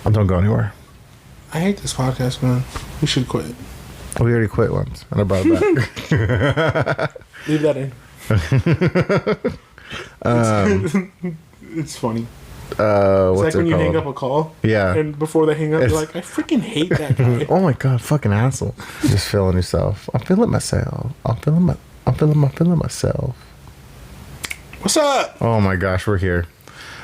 I don't go anywhere. I hate this podcast, man. We should quit. We already quit once, and I brought it back. Leave that in. It's funny. It's like when you hang up a call. Yeah. And before they hang up, you're like, I freaking hate that guy. Oh my god, fucking asshole. Just feeling yourself. I'm feeling myself. I'm feeling myself. What's up? Oh my gosh, we're here.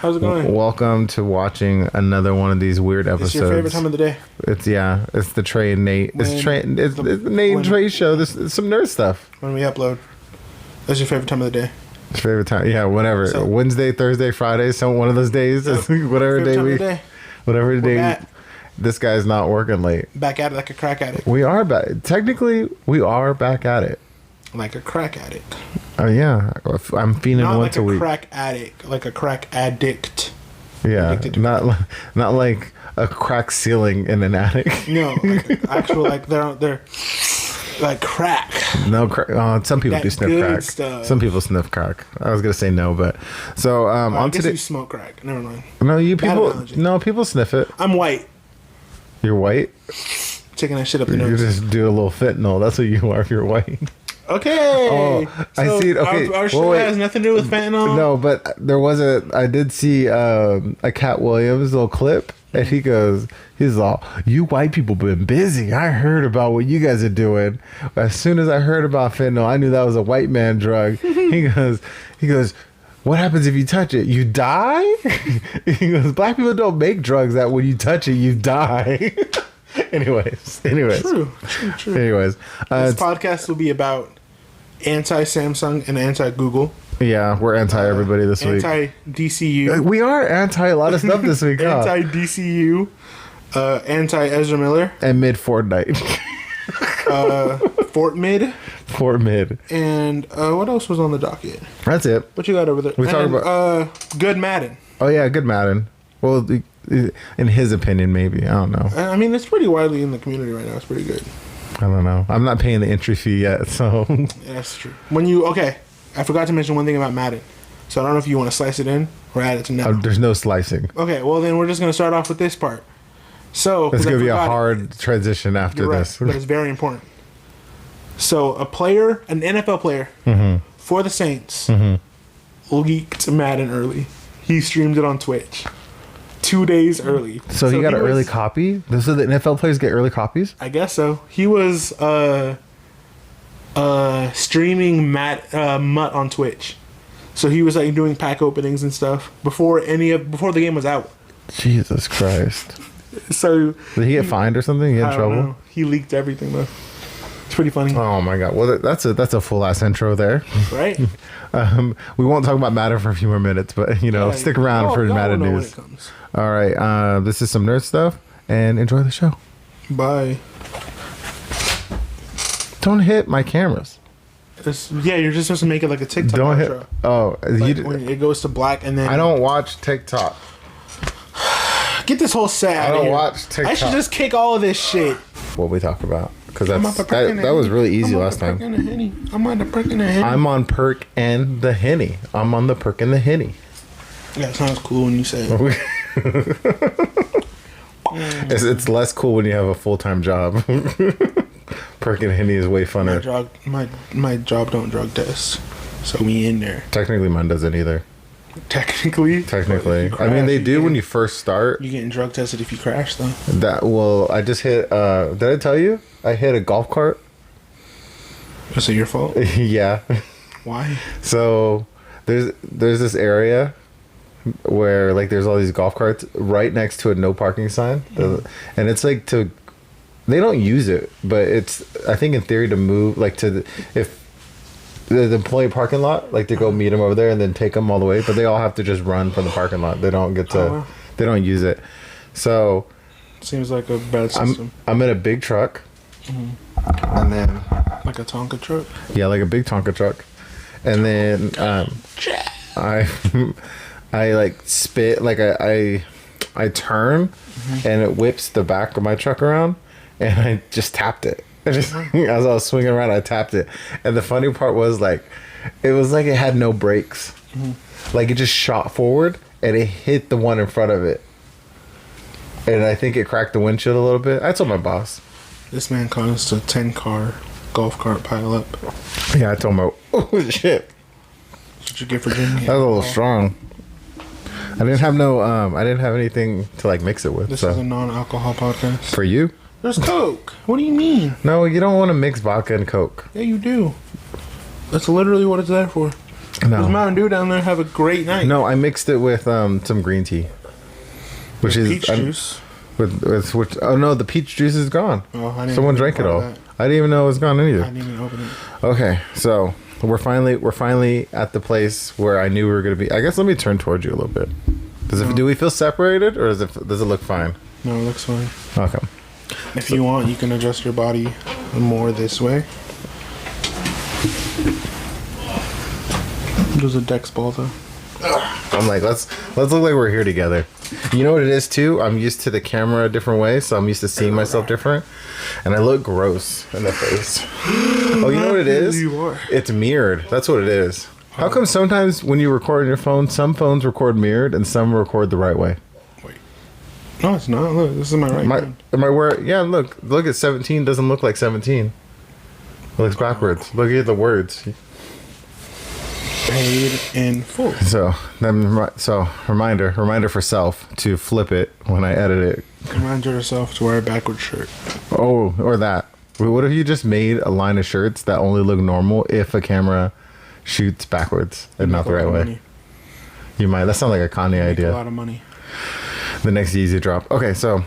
How's it going? Welcome to watching another one of these weird episodes. It's your favorite time of the day. It's the Trey and Nate. It's the Nate and Trey show. This is some nerd stuff. When we upload. That's your favorite time of the day. Favorite time, yeah, whatever. So, Wednesday, Thursday, Friday, some one of those days, yep. whatever day whatever day. This guy's not working late. Back at it like a crack addict. We are back. Technically, we are back at it. Like a crack addict. Oh yeah, I'm feeding not once like a week. Crack addict, like a crack addict. Yeah, not like a crack ceiling in an attic. No, like actual like they're. Like crack. No crack. Some people do sniff crack. Stuff. Some people sniff crack. I was gonna say no, but so I guess you smoke crack. Never mind. No, people sniff it. I'm white. You're white. Taking that shit up the nose. You just do a little fentanyl. That's what you are if you're white. Okay. Oh, I see it. Okay. Our show has nothing to do with fentanyl. No, but there was I did see a Cat Williams little clip, and he's all, you white people been busy. I heard about what you guys are doing. As soon as I heard about fentanyl, I knew that was a white man drug. He goes, what happens if you touch it? You die? He goes, black people don't make drugs that when you touch it, you die. Anyways. True. Anyways. This podcast will be about anti-Samsung and anti-Google. Yeah, we're anti-everybody this week. Anti-DCU. We are anti a lot of stuff this week, huh? Anti-DCU. Anti-Ezra Miller. And mid-Fortnite. Fort Mid. And what else was on the docket? That's it. What you got over there? We talked about... good Madden. Oh, yeah, good Madden. Well, in his opinion, maybe. I don't know. I mean, it's pretty widely in the community right now. It's pretty good. I don't know. I'm not paying the entry fee yet, so... Yeah, that's true. I forgot to mention one thing about Madden. So I don't know if you want to slice it in or add it to now. There's no slicing. Okay, well then we're just going to start off with this part. So... It's going to be a hard transition after this. Right, but it's very important. So an NFL player for the Saints leaked Madden early. He streamed it on Twitch 2 days early. So he got an early copy? So the NFL players get early copies? I guess so. He was streaming Mutt on Twitch. So he was like doing pack openings and stuff before the game was out. Jesus Christ. So did he get fined or something? He had trouble? Know. He leaked everything though. It's pretty funny. Oh my god. Well, that's a full ass intro there. Right. We won't talk about Madden for a few more minutes, but stick around for Madden news. All right. This is some nerd stuff, and enjoy the show. Bye. Don't hit my cameras. You're just supposed to make it like a TikTok. Don't outro. hit. Oh, like when it goes to black and then. I don't watch TikTok. Get this whole set out of here. I don't watch TikTok. I should just kick all of this shit. What we talk about? Because that was really easy last time. I'm on the perk and the henny. I'm on perk and the henny. I'm on the perk and the henny. Yeah, it sounds cool when you say it. It's less cool when you have a full-time job. Perk and henny is way funner. My job don't drug test, so we in there. Technically, mine doesn't either. Technically. I mean, they do when you first start. You getting drug tested if you crash, though. I just hit. Did I tell you? I hit a golf cart. Was it your fault? Yeah. Why? So there's this area where like there's all these golf carts right next to a no parking sign, and it's like they don't use it, but it's I think in theory to move like if the employee parking lot, like to go meet them over there and then take them all the way, but they all have to just run from the parking lot. They don't get to, they don't use it. So seems like a bad system. I'm in a big truck, and then like a Tonka truck. Yeah, like a big Tonka truck, and then I like spit like I turn, and it whips the back of my truck around, and I just tapped it. As I was swinging around, I tapped it. And the funny part was like, it was like it had no brakes. Like it just shot forward and it hit the one in front of it. and I think it cracked the windshield a little bit. I told my boss. This man caused a 10-car golf cart pile up. Yeah, I told him. Oh shit! That's what you get for drinking. That was a little strong. I didn't have no. I didn't have anything to like mix it with. This so. is a non-alcohol podcast. For you? There's Coke. What do you mean? No, you don't want to mix vodka and Coke. Yeah, you do. That's literally what it's there for. No. There's Mountain Dew down there. Have a great night. No, I mixed it with some green tea, which is peach juice. With which? Oh no, the peach juice is gone. Oh, I didn't Someone even drank it part all. of that. I didn't even know it was gone I either. didn't even open it. Okay, so we're finally at the place where I knew we were gonna be. I guess let me turn towards you a little bit. Do we feel separated, or does it look fine? No, it looks fine. Okay. If you want, you can adjust your body more this way. There's a dex ball though. I'm like, let's look like we're here together. You know what it is too? I'm used to the camera a different way, so I'm used to seeing myself different, and I look gross in the face. Oh, you know what it is? You are. It's mirrored. That's what it is. How come sometimes when you record on your phone, some phones record mirrored and some record the right way? Wait. No, it's not. Look, this is my right hand. Am I where? Yeah, look at 17. Doesn't look like 17. It looks backwards. Look at the words. Paid in full. So reminder for self to flip it when I edit it. Remind yourself to wear a backward shirt. Oh, or that. What if you just made a line of shirts that only look normal if a camera shoots backwards and not the right way? Money. You might. That sounds like a Kanye Make idea. a lot of money. The next Yeezy drop. Okay, so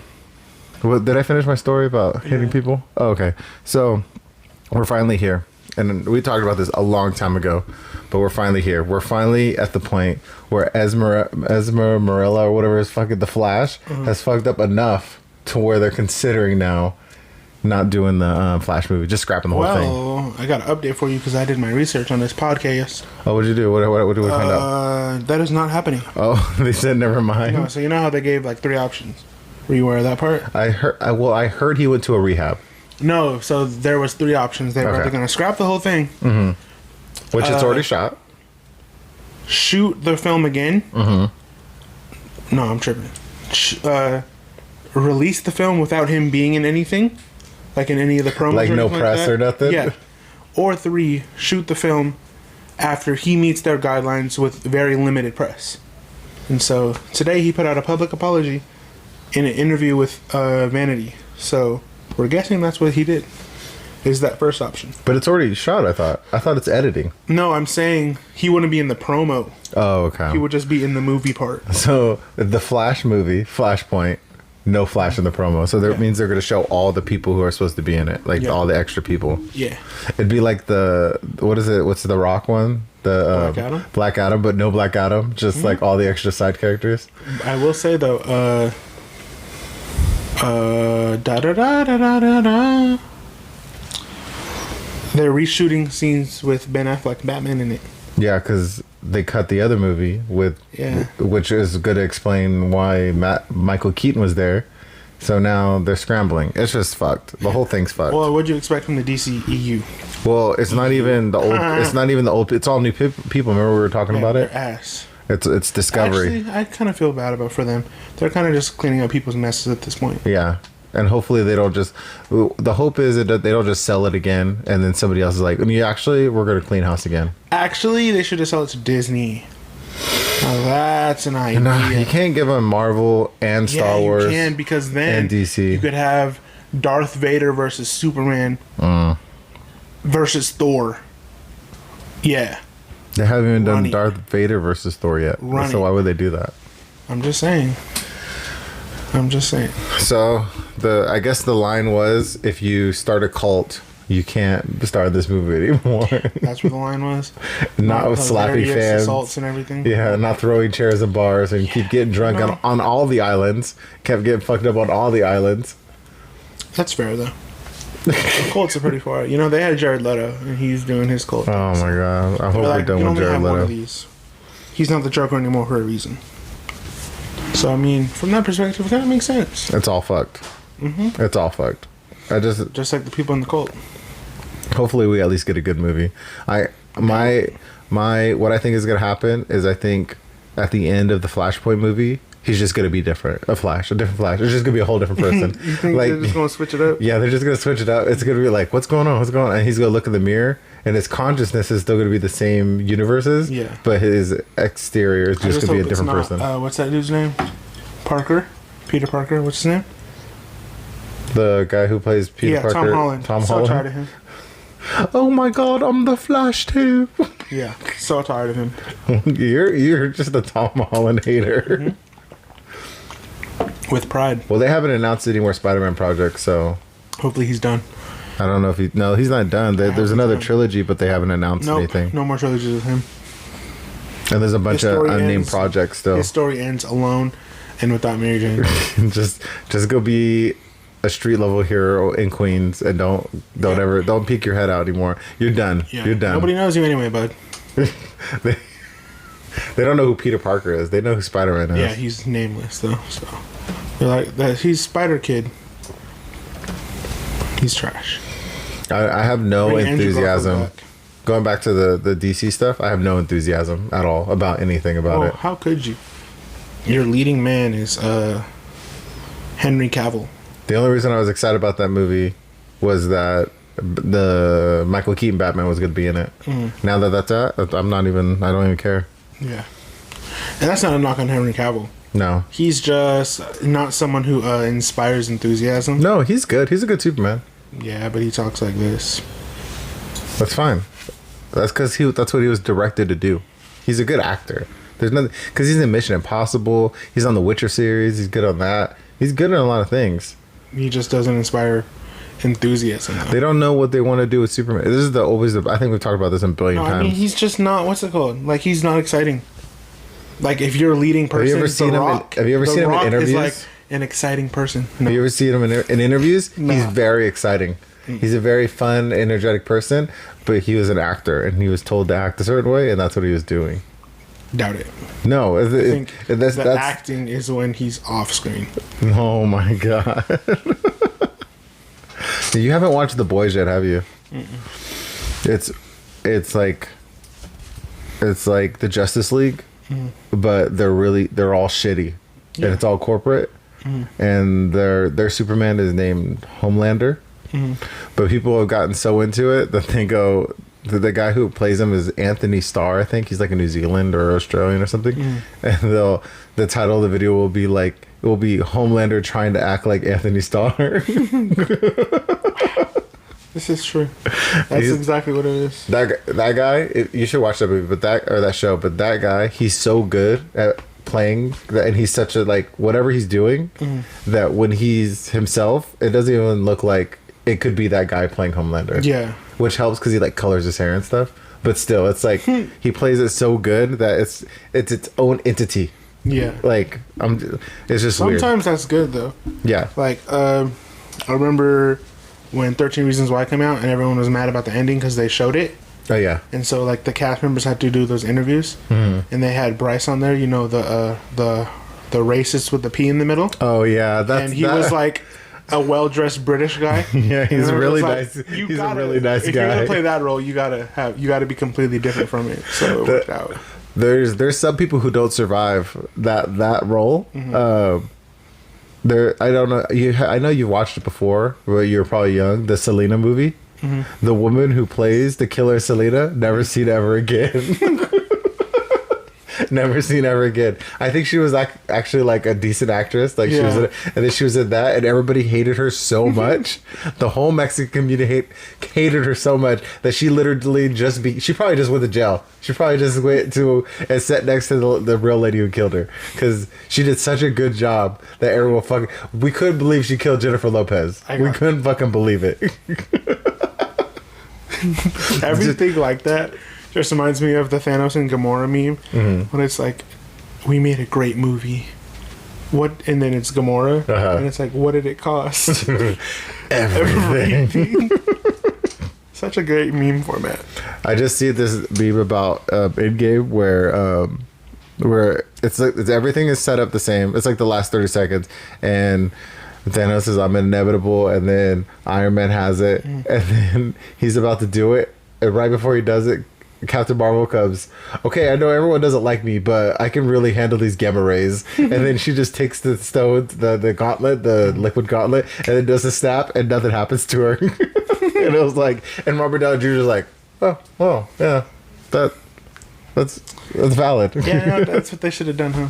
did I finish my story about hitting people? Oh, okay. So we're finally here. And we talked about this a long time ago, but we're finally here. We're finally at the point where Esmeralda or whatever is fucking the Flash has fucked up enough to where they're considering now not doing the Flash movie, just scrapping the whole thing. Well, I got an update for you because I did my research on this podcast. Oh, what'd you do? What did we find out? That is not happening. Oh, they said never mind. No, so you know how they gave like 3 options? Were you aware of that part? I heard he went to a rehab. No, so there was 3 options. They were Okay. either going to scrap the whole thing, Which it's already shot. shoot the film again. No, I'm tripping. Release the film without him being in anything, like in any of the promos. Like or no anything press that. or nothing? Yeah. Or 3, shoot the film after he meets their guidelines with very limited press. And so today he put out a public apology in an interview with Vanity. So we're guessing that's what he did. Is that first option? But it's already shot, I thought. I thought it's editing. No, I'm saying he wouldn't be in the promo. Oh, okay. He would just be in the movie part. So the Flash movie, Flashpoint, no Flash in the promo. So that means they're going to show all the people who are supposed to be in it, like all the extra people. Yeah. It'd be like what is it? What's the Rock one? The Black Adam? Black Adam, but no Black Adam. Just like all the extra side characters. I will say though, da da da da da da da. They're reshooting scenes with Ben Affleck, Batman in it. Yeah, because they cut the other movie which is going to explain why Michael Keaton was there. So now they're scrambling. It's just fucked. The whole thing's fucked. Well, what'd you expect from the DCEU? Well, it's not even the old. It's not even the old. It's all new people. Remember we were talking about it. Their ass. It's Discovery. Actually, I kind of feel bad about for them. They're kind of just cleaning up people's messes at this point. Yeah, and hopefully they don't just. The hope is that they don't just sell it again, and then somebody else is like, actually, we're going to clean house again. Actually, they should have sold it to Disney. Now that's an idea. No, you can't give them Marvel and Star Wars. You can, because then and DC. You could have Darth Vader versus Superman versus Thor. Yeah. They haven't even done Running. Darth Vader versus Thor yet. Running. So why would they do that? I'm just saying. So I guess the line was, if you start a cult, you can't start this movie anymore. That's what the line was. Not with slapping hilarious fans. assaults and everything. Yeah, not throwing chairs in bars and keep getting drunk on all the islands. Kept getting fucked up on all the islands. That's fair though. The cults are pretty far. You know, they had Jared Leto and he's doing his cult. Oh my god! I hope They're we're done you with only Jared have one Leto. of these. He's not the Joker anymore for a reason. So I mean, from that perspective, it kind of makes sense. It's all fucked. It's all fucked. Just like the people in the cult. Hopefully we at least get a good movie. My what I think is gonna happen is I think at the end of the Flashpoint movie, he's just gonna be different. A different Flash. It's just gonna be a whole different person. You think they're just gonna switch it up? Yeah, they're just gonna switch it up. It's gonna be like, what's going on? What's going on? And he's gonna look in the mirror, and his consciousness is still gonna be the same universes. Yeah. But his exterior is just gonna be a different person. What's that dude's name? Parker. Peter Parker. What's his name? The guy who plays Peter Parker. Tom Holland. Tom so Holland. tired of him. Oh my God, I'm the Flash too. Yeah, so tired of him. You're just a Tom Holland hater. With pride. Well, they haven't announced any more Spider-Man projects, so Hopefully he's done. I don't know if he. No, he's not done. There's another trilogy, but they haven't announced anything. No more trilogies with him. And there's a bunch of unnamed ends, projects still. His story ends alone and without Mary Jane. just go be a street level hero in Queens, and don't peek your head out anymore. You're done. Yeah. You're done. Nobody knows you anyway, bud. They don't know who Peter Parker is. They know who Spider-Man is. Yeah, he's nameless though. So they're like that. He's Spider Kid. He's trash. I have no Bring Andrew enthusiasm. Garfield back. Going back to the DC stuff, I have no enthusiasm at all about anything about it. How could you? Your leading man is Henry Cavill. The only reason I was excited about that movie was that the Michael Keaton Batman was going to be in it. Now that that's out, I don't even care. Yeah. And that's not a knock on Henry Cavill. No. He's just not someone who inspires enthusiasm. No, he's good. He's a good Superman. Yeah, but he talks like this. That's fine. That's because that's what he was directed to do. He's a good actor. There's nothing, because he's in Mission Impossible. He's on the Witcher series. He's good on that. He's good in a lot of things. He just doesn't inspire enthusiasm. Though. They don't know what they want to do with Superman. This is I think we've talked about this a billion times. I mean, he's just not. What's it called? Like, he's not exciting. Like, if you're a leading person, Have you ever seen him in interviews? Is like an exciting person. No. Have you ever seen him in interviews? Nah. He's very exciting. He's a very fun, energetic person, but he was an actor, and he was told to act a certain way, and that's what he was doing. Doubt it. No, I think that's acting is when he's off screen. Oh my God. You haven't watched The Boys yet, have you? It's like the Justice League, but they're all shitty, and it's all corporate, and their Superman is named Homelander, but people have gotten so into it that they go. The guy who plays him is Anthony Starr. I think he's like a New Zealand or Australian or something, and the title of the video will be Homelander trying to act like Anthony Starr. This is true. That's exactly what it is. That guy, you should watch that movie, that show. But that guy, he's so good at playing that, and he's such a whatever he's doing, that when he's himself, it doesn't even look like it could be that guy playing Homelander. Yeah, which helps because he colors his hair and stuff. But still, it's like he plays it so good that it's its own entity. Yeah, it's just sometimes weird. That's good though. Yeah, I remember when 13 Reasons Why came out and everyone was mad about the ending because they showed it. Oh yeah. And so the cast members had to do those interviews, and they had Bryce on there. You know the racist with the P in the middle. Oh yeah, and he was like a well-dressed British guy. Yeah, he's really nice. He's a really nice guy. If you're gonna play that role, you gotta be completely different from it. So it worked out. There's some people who don't survive that role. I don't know. I know you watched it before, but you were probably young. The Selena movie. The woman who plays the killer Selena, never seen ever again. Never seen ever again. I think she was actually a decent actress. She was and then she was in that, and everybody hated her so much. The whole Mexican community hated her so much that she literally she probably just went to jail. She probably just went to and sat next to the real lady who killed her, because she did such a good job that everyone we couldn't believe she killed Jennifer Lopez. We couldn't fucking believe it. Everything like that just reminds me of the Thanos and Gamora meme, when it's like, we made a great movie. What? And then it's Gamora, and it's like, what did it cost? Everything. Such a great meme format. I just see this meme about Endgame where it's everything is set up the same. It's like the last 30 seconds, and Thanos says, "I'm inevitable," and then Iron Man has it, and then he's about to do it, and right before he does it, Captain Marvel comes, okay, I know everyone doesn't like me, but I can really handle these gamma rays. And then she just takes the stone, the gauntlet, the liquid gauntlet, and then does a snap, and nothing happens to her. And it was like, and Robert Downey Jr. was like, oh, yeah, that's valid. Yeah, no, that's what they should have done, huh?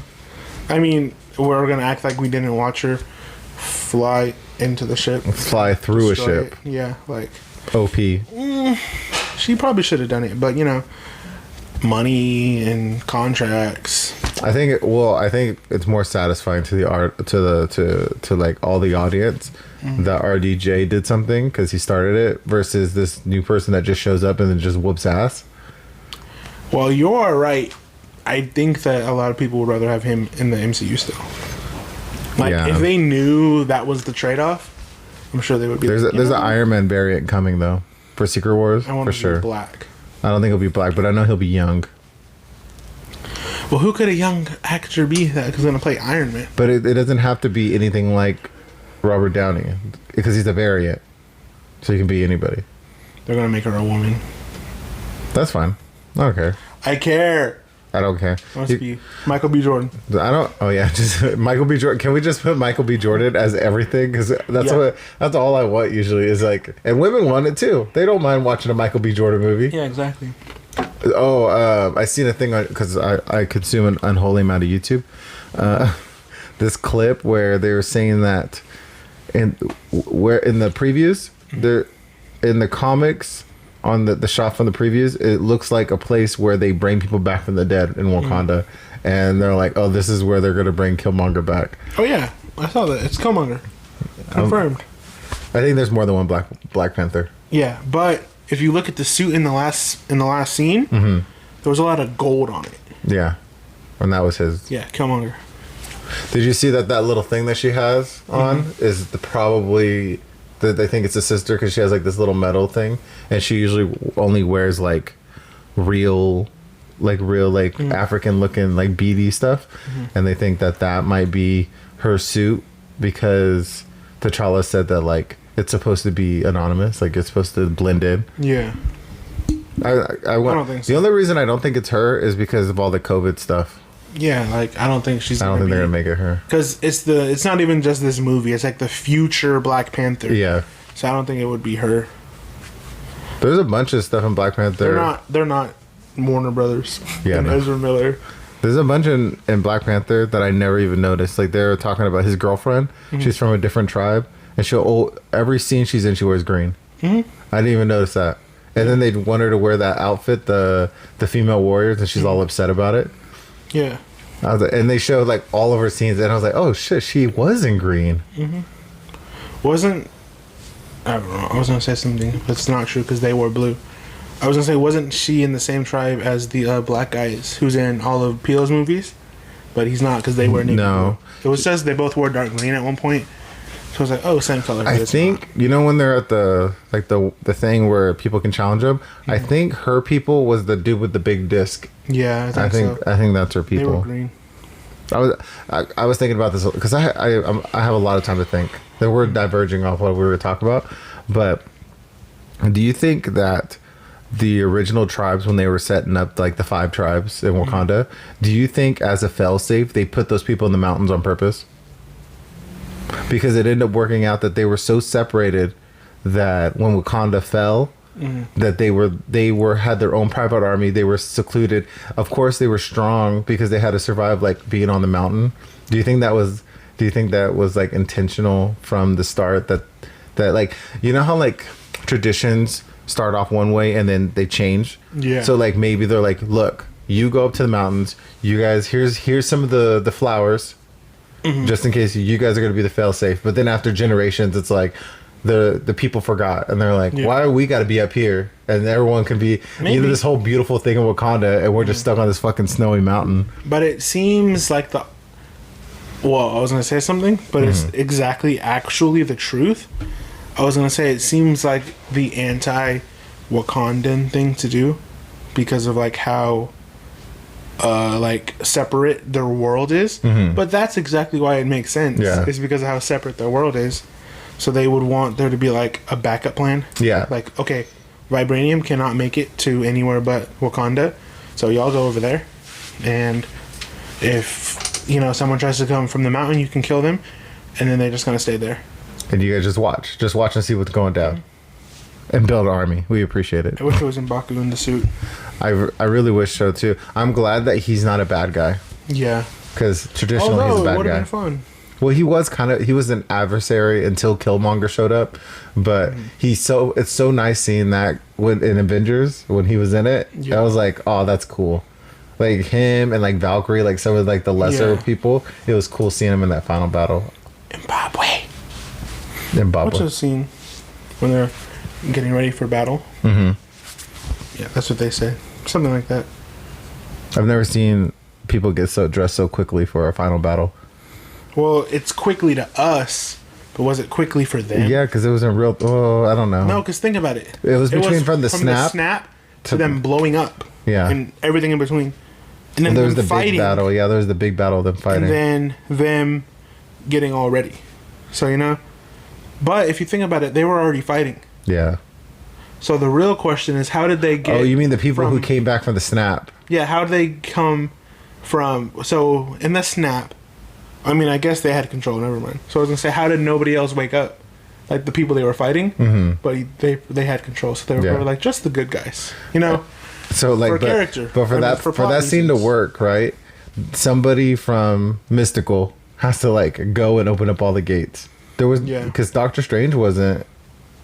I mean, we're gonna act like we didn't watch her fly into the ship, Fly through a destroy ship. it. Yeah, like OP. she probably should have done it, but money and contracts. I think it's more satisfying to the art to like all the audience that RDJ did something because he started it versus this new person that just shows up and then just whoops ass. Well, you are right. I think that a lot of people would rather have him in the MCU still. Like, Yeah. if they knew that was the trade-off, I'm sure they would be. There's like, an Iron Man variant coming though for Secret Wars I want for to sure. be black. I don't think he'll be black, but I know he'll be young. Well, who could a young actor be that is going to play Iron Man? But it doesn't have to be anything like Robert Downey because he's a variant, so he can be anybody. They're going to make her a woman. That's fine. I don't care. I care. I don't care. It must be Michael B. Jordan. I don't. Oh yeah, just Michael B. Jordan. Can we just put Michael B. Jordan as everything? Because that's all I want usually is like, and women want it too. They don't mind watching a Michael B. Jordan movie. Yeah, exactly. Oh, I seen a thing on because I consume an unholy amount of YouTube. This clip where they were saying that in the previews, they're in the comics. On the shot from the previews, it looks like a place where they bring people back from the dead in Wakanda, and they're like, "Oh, this is where they're gonna bring Killmonger back." Oh yeah, I saw that. It's Killmonger, confirmed. I think there's more than one Black Panther. Yeah, but if you look at the suit in the last scene, there was a lot of gold on it. Yeah, and that was his. Yeah, Killmonger. Did you see that little thing that she has on is probably? They think it's a sister because she has like this little metal thing, and she usually only wears like real African looking like beady stuff, and they think that might be her suit because T'Challa said that like it's supposed to be anonymous, like it's supposed to blend in. Yeah. I don't think so. The only reason I don't think it's her is because of all the COVID stuff. Yeah, like I don't think I don't think they're gonna make it her because it's not even just this movie. It's like the future Black Panther. Yeah. So I don't think it would be her. There's a bunch of stuff in Black Panther. They're not Warner Brothers. Yeah, and no. Ezra Miller. There's a bunch in Black Panther that I never even noticed. Like they're talking about his girlfriend. She's from a different tribe, and every scene she's in, she wears green. I didn't even notice that. And then they want her to wear that outfit, the female warriors, and she's all upset about it. Yeah. And they showed like all of her scenes, and I was like, "Oh shit, she was in green." I don't know. I was gonna say something, but it's not true because they wore blue. I was gonna say, wasn't she in the same tribe as the black guys who's in all of Peele's movies? But he's not because they wear navy No. blue. It was just they both wore dark green at one point. So I was like, oh, same color. I think when they're at the thing where people can challenge them. I think her people was the dude with the big disc. Yeah, I think so. I think that's her They people. were green. I was thinking about this because I have a lot of time to think. That we're diverging off what we were talking about, but do you think that the original tribes, when they were setting up like the 5 tribes in Wakanda, do you think as a failsafe they put those people in the mountains on purpose? Because it ended up working out that they were so separated that when Wakanda fell, that they had their own private army. They were secluded. Of course, they were strong because they had to survive like being on the mountain. Do you think that was like intentional from the start? That like, you know how like traditions start off one way and then they change. Yeah. So like maybe they're like, look, you go up to the mountains. You guys, here's some of the flowers, just in case you guys are gonna be the fail-safe. But then after generations, it's like the people forgot and they're like, why are we got to be up here and everyone can be this whole beautiful thing in Wakanda and we're just stuck on this fucking snowy mountain. But it seems like I was gonna say something, but it's exactly actually the truth. I was gonna say it seems like the anti-Wakandan thing to do because of like how like separate their world is. But that's exactly why it makes sense. Yeah. It's because of how separate their world is. So they would want there to be like a backup plan. Yeah. Like, okay, Vibranium cannot make it to anywhere but Wakanda, so y'all go over there, and if someone tries to come from the mountain, you can kill them, and then they're just gonna stay there. And you guys just watch and see what's going down, and build an army. We appreciate it. I wish it was M'Baku in the suit. I really wish so too. I'm glad that he's not a bad guy. Yeah, because traditionally he's a it bad would have guy. been fun. Well, he was an adversary until Killmonger showed up, but it's so nice seeing that in Avengers when he was in it. Yeah. I was like, oh, that's cool. Like him and like Valkyrie, like some of like the lesser people. It was cool seeing him in that final battle. Zimbabwe. Zimbabwe. What's the scene when they're getting ready for battle? Mm-hmm. Yeah, that's what they say. Something like that. I've never seen people get dressed so quickly for a final battle. Well, it's quickly to us, but was it quickly for them? Yeah, because it wasn't real. Oh, I don't know. No, because think about it. It was from the snap to them blowing up. Yeah, and everything in between. And then there was the fighting, big battle. Yeah, there was the big battle of them fighting. And then them getting all ready. So but if you think about it, they were already fighting. Yeah. So the real question is, how did they get? Oh, you mean the people who came back from the snap? Yeah, how did they come from? So in the snap. I mean, I guess they had control. Never mind. So I was gonna say, how did nobody else wake up? Like the people they were fighting, but they had control. So they were like just the good guys, So like, for character. But for that scene to work, right? Somebody from Mystical has to like go and open up all the gates. There was because Doctor Strange wasn't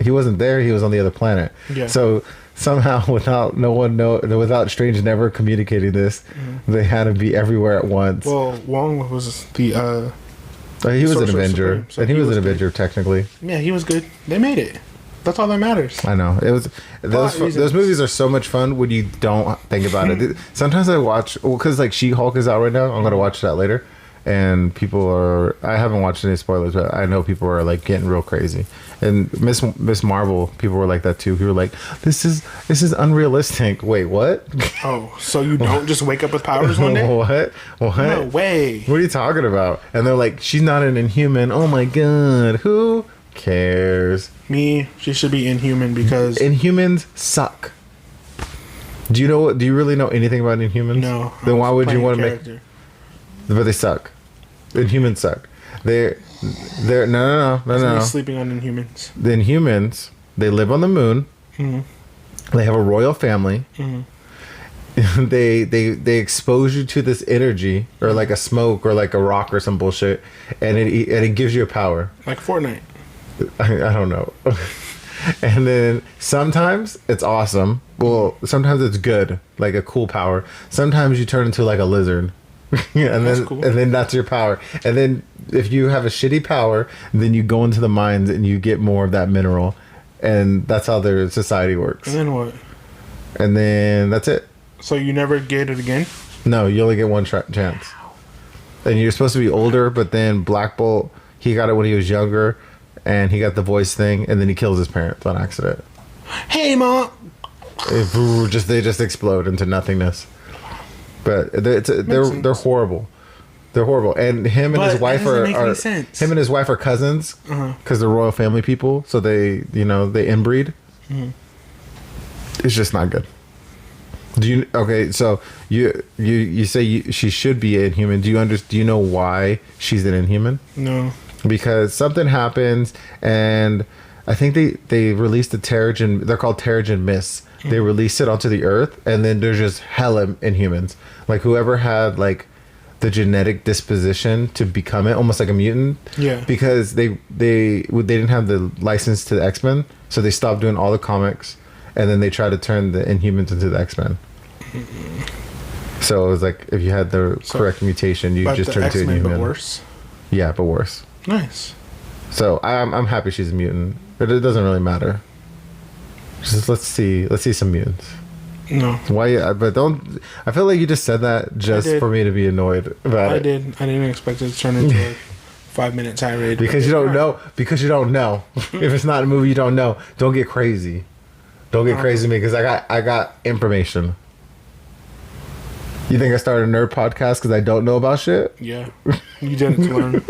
there. He was on the other planet. Yeah. So somehow, without Strange never communicating this, they had to be everywhere at once. Well, Wong was the. He was an Avenger, Supreme, so and he was an Avenger technically. Yeah, he was good. They made it. That's all that matters. I know it was. Those movies are so much fun when you don't think about it. Sometimes I watch because like She-Hulk is out right now. I'm gonna watch that later, and people are. I haven't watched any spoilers, but I know people are like getting real crazy. And Miss Marvel, people were like that too. People were like, "This is unrealistic." Wait, what? Oh, so you don't just wake up with powers one day? What? No way. What are you talking about? And they're like, "She's not an Inhuman." Oh my god, who cares? Me, she should be Inhuman because Inhumans suck. Do you really know anything about Inhumans? No. Then why would you want to make? But they suck. Inhumans suck. They're no. Sleeping on Inhumans. The Inhumans, they live on the moon. Mm-hmm. They have a royal family. Mm-hmm. they expose you to this energy, or like a smoke, or like a rock, or some bullshit, and it gives you a power. Like Fortnite. I don't know. And then sometimes it's awesome. Well, sometimes it's good, like a cool power. Sometimes you turn into like a lizard. And then that's your power. And then if you have a shitty power, then you go into the mines and you get more of that mineral, and that's how their society works. And then what? And then that's it. So you never get it again? No, you only get one chance. And you're supposed to be older, but then Black Bolt, he got it when he was younger, and he got the voice thing, and then he kills his parents on accident. Hey, Mom! They just explode into nothingness. But they're horrible. They're horrible. And him and his wife are cousins because they're royal family people. So they inbreed. Mm-hmm. It's just not good. So you say she should be an Inhuman. Do you know why she's an Inhuman? No. Because something happens, and I think they released a Terrigen. They're called Terrigen Mists. Mm-hmm. They release it onto the Earth, and then there's just hella Inhumans. Like whoever had like the genetic disposition to become it, almost like a mutant. Yeah. Because they didn't have the license to the X-Men, so they stopped doing all the comics, and then they tried to turn the Inhumans into the X-Men. Mm-hmm. So it was like if you had the correct mutation, you just turned into an Inhuman. But worse. Yeah, but worse. Nice. So I'm happy she's a mutant, but it doesn't really matter. Just let's see some mutants. No. Why? But don't. I feel like you just said that just for me to be annoyed about it. I did. I didn't expect it to turn into a 5-minute tirade. Because you don't know. Because you don't know. If it's not a movie you don't know, don't get crazy. Don't get crazy with me because I got information. You think I started a nerd podcast because I don't know about shit? Yeah. You didn't learn.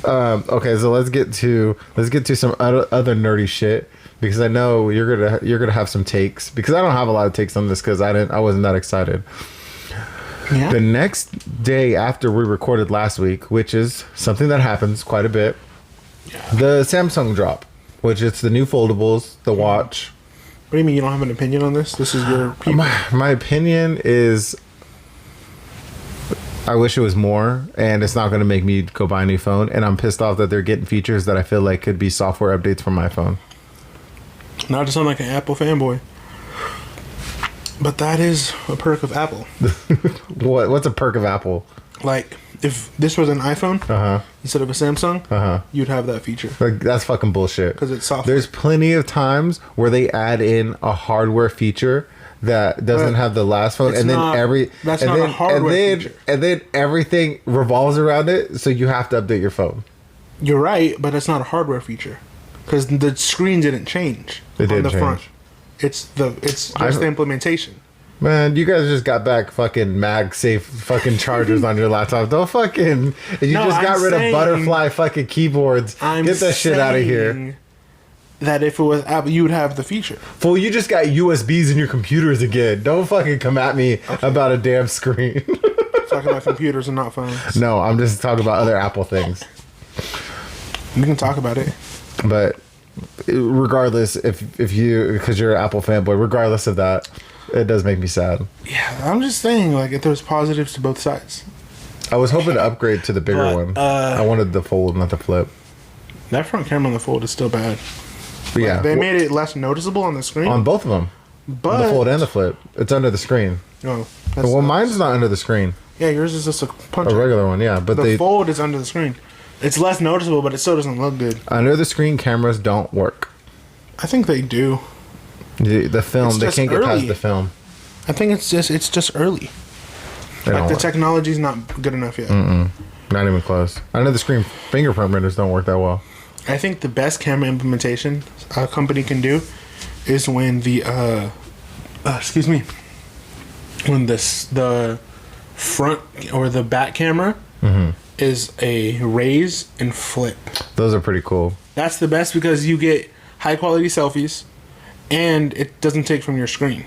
Okay, so let's get to some other nerdy shit. because I know you're gonna have some takes, because I don't have a lot of takes on this because I wasn't that excited. Yeah. The next day after we recorded last week, which is something that happens quite a bit, the Samsung drop, which it's the new foldables, the watch. What do you mean you don't have an opinion on this? This is your people. My opinion is, I wish it was more, and it's not going to make me go buy a new phone. And I'm pissed off that they're getting features that I feel like could be software updates for my phone. Not to sound like an Apple fanboy, but that is a perk of Apple. What's a perk of Apple? Like, if this was an iPhone instead of a Samsung, you'd have that feature. Like, that's fucking bullshit. Because it's software. There's plenty of times where they add in a hardware feature that doesn't have the last phone, and then and then everything revolves around it, so you have to update your phone. You're right, but it's not a hardware feature because the screen didn't change It on didn't the change. front. It's just the implementation. Man, you guys just got back fucking MagSafe fucking chargers on your laptop. Don't fucking... And you just got rid of butterfly fucking keyboards. Get that shit out of here. That if it was Apple, you would have the feature. Fool, you just got USBs in your computers again. Don't fucking come at me about a damn screen. Talking about computers and not phones. No, I'm just talking about other Apple things. We can talk about it. But regardless, if you... Because you're an Apple fanboy, regardless of that... It does make me sad. Yeah, I'm just saying, like, if there's positives to both sides. I was hoping to upgrade to the bigger one. I wanted the fold, not the flip. That front camera on the fold is still bad. But yeah. They made it less noticeable on the screen. On both of them. But the fold and the flip. It's under the screen. No. Well, mine's not under the screen. Yeah, yours is just a punch. A regular one, yeah. But the fold is under the screen. It's less noticeable, but it still doesn't look good. Under the screen cameras don't work. I think they do. The film, they can't get past the film. I think it's just early. Like the technology's not good enough yet. Not even close. Under the screen fingerprint printers don't work that well. I think the best camera implementation a company can do is when the when the front or the back camera is a raise and flip. Those are pretty cool. That's the best because you get high quality selfies and it doesn't take from your screen.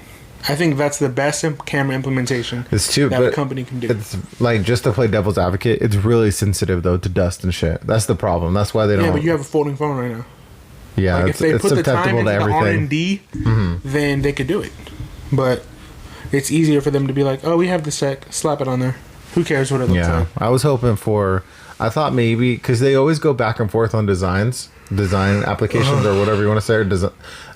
I think that's the best camera implementation that a company can do. It's like, just to play devil's advocate, it's really sensitive though to dust and shit. That's the problem. That's why they don't. Yeah, but you have a folding phone right now. Yeah, like if they put the time into the R&D, then they could do it. But it's easier for them to be like, oh, we have the sec, slap it on there. Who cares what it looks like? I was hoping for. I thought maybe because they always go back and forth on design applications or whatever you want to say. Or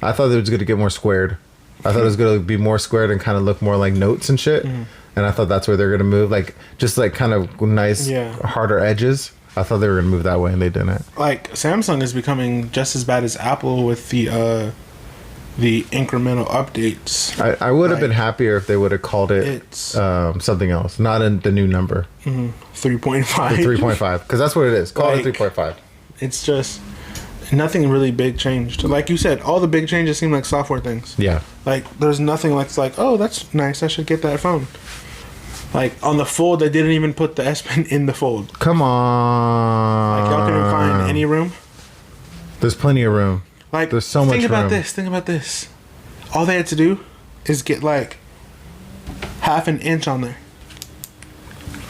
I thought it was going to get more squared. I thought it was going to be more squared and kind of look more like notes and shit. And I thought that's where they're going to move, like just like kind of nice, harder edges. I thought they were going to move that way, and they didn't. Like Samsung is becoming just as bad as Apple with the incremental updates. I would have been happier if they would have called it something else, not in the new number. 3.5. 3.5, because that's what it is. Call it 3.5. It's just nothing really big changed. Like you said, all the big changes seem like software things. Yeah. Like there's nothing like it's like, oh, that's nice. I should get that phone. Like on the fold, they didn't even put the S Pen in the fold. Come on. Like y'all couldn't find any room. There's plenty of room. Like there's so much room. Think about this. All they had to do is get like half an inch on there.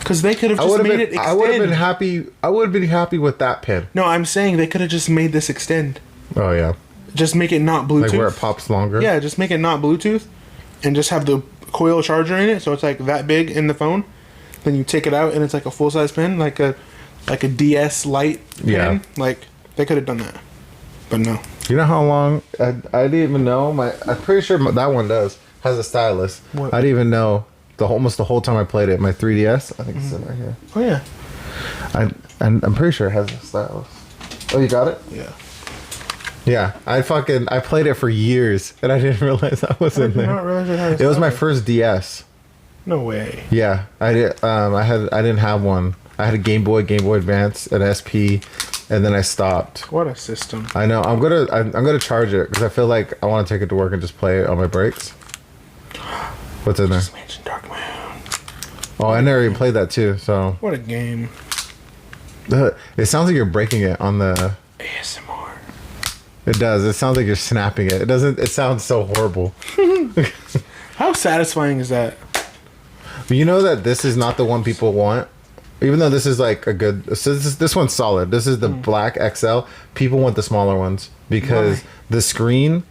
Because they could have just made it extend. I would have been happy. I would have been happy with that pen. No, I'm saying they could have just made this extend. Oh yeah. Just make it not Bluetooth. Like where it pops longer. Yeah, just make it not Bluetooth, and just have the coil charger in it, so it's like that big in the phone. Then you take it out, and it's like a full size pen, like a DS Lite pen. Yeah. Like they could have done that, but no. You know how long? I didn't even know. I'm pretty sure that one has a stylus. What? I didn't even know almost the whole time I played it. My 3DS, I think it's in right here. Oh yeah. I'm pretty sure it has a stylus. Oh, you got it? Yeah. Yeah, I played it for years and I didn't realize that was in there. Not realize it was my first DS. No way. Yeah, I did. I didn't have one. I had a Game Boy Advance, an SP, and then I stopped. What a system! I know. I'm gonna charge it because I feel like I want to take it to work and just play it on my breaks. What's in there? Just mentioned Dark Moon. Oh, I never even played that too. So what a game! It sounds like you're breaking it on the ASMR. It does. It sounds like you're snapping it. It doesn't. It sounds so horrible. How satisfying is that? But you know that this is not the one people want. Even though this is like a good, so this one's solid. This is the black XL. People want the smaller ones because the screen,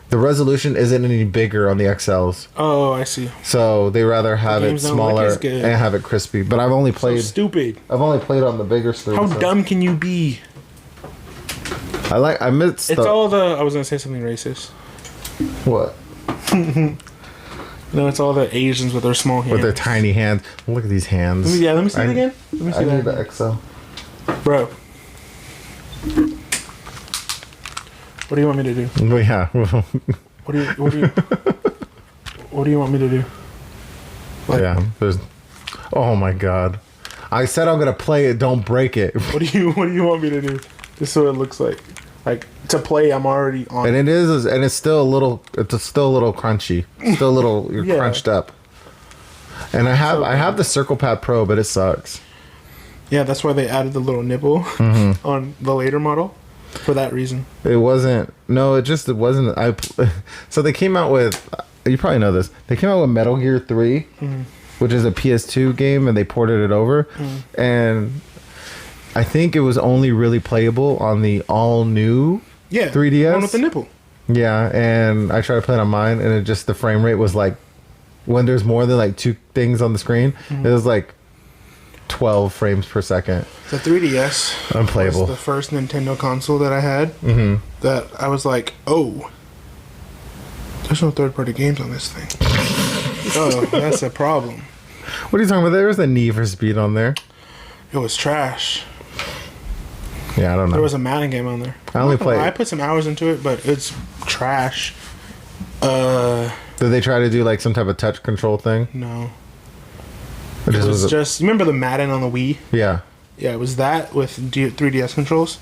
the resolution isn't any bigger on the XLs. Oh, I see. So they rather have it smaller and have it crispy. But I've only played. So stupid. I've only played on the bigger screen. How dumb can you be? I missed. It's all the. I was gonna say something racist. What? No, it's all the Asians with their small hands. With their tiny hands. Look at these hands. Let me see it again. Let me see I need the XL. Bro. What do you want me to do? But yeah. What do you want me to do? Like, yeah. Oh my god. I said I'm gonna play it, don't break it. What do you want me to do? Just so it looks like to play I'm already on. And it's still a little crunchy. Still a little crunched up. And I have the Circle Pad Pro, but it sucks. Yeah, that's why they added the little nipple on the later model. For that reason. It wasn't. So they came out with, you probably know this. They came out with Metal Gear 3, which is a PS2 game, and they ported it over. And I think it was only really playable on the all new 3DS. The one with the nipple. Yeah, and I tried to play it on mine, and the frame rate was like, when there's more than like two things on the screen, it was like 12 frames per second. The 3DS unplayable. Was the first Nintendo console that I had that I was like, oh, there's no third-party games on this thing. Oh, that's a problem. What are you talking about? There was a Need for Speed on there. It was trash. Yeah, I don't know. There was a Madden game on there. I put some hours into it, but it's trash. Did they try to do like some type of touch control thing? No. It was just, remember the Madden on the Wii? Yeah. Yeah, it was that with 3DS controls.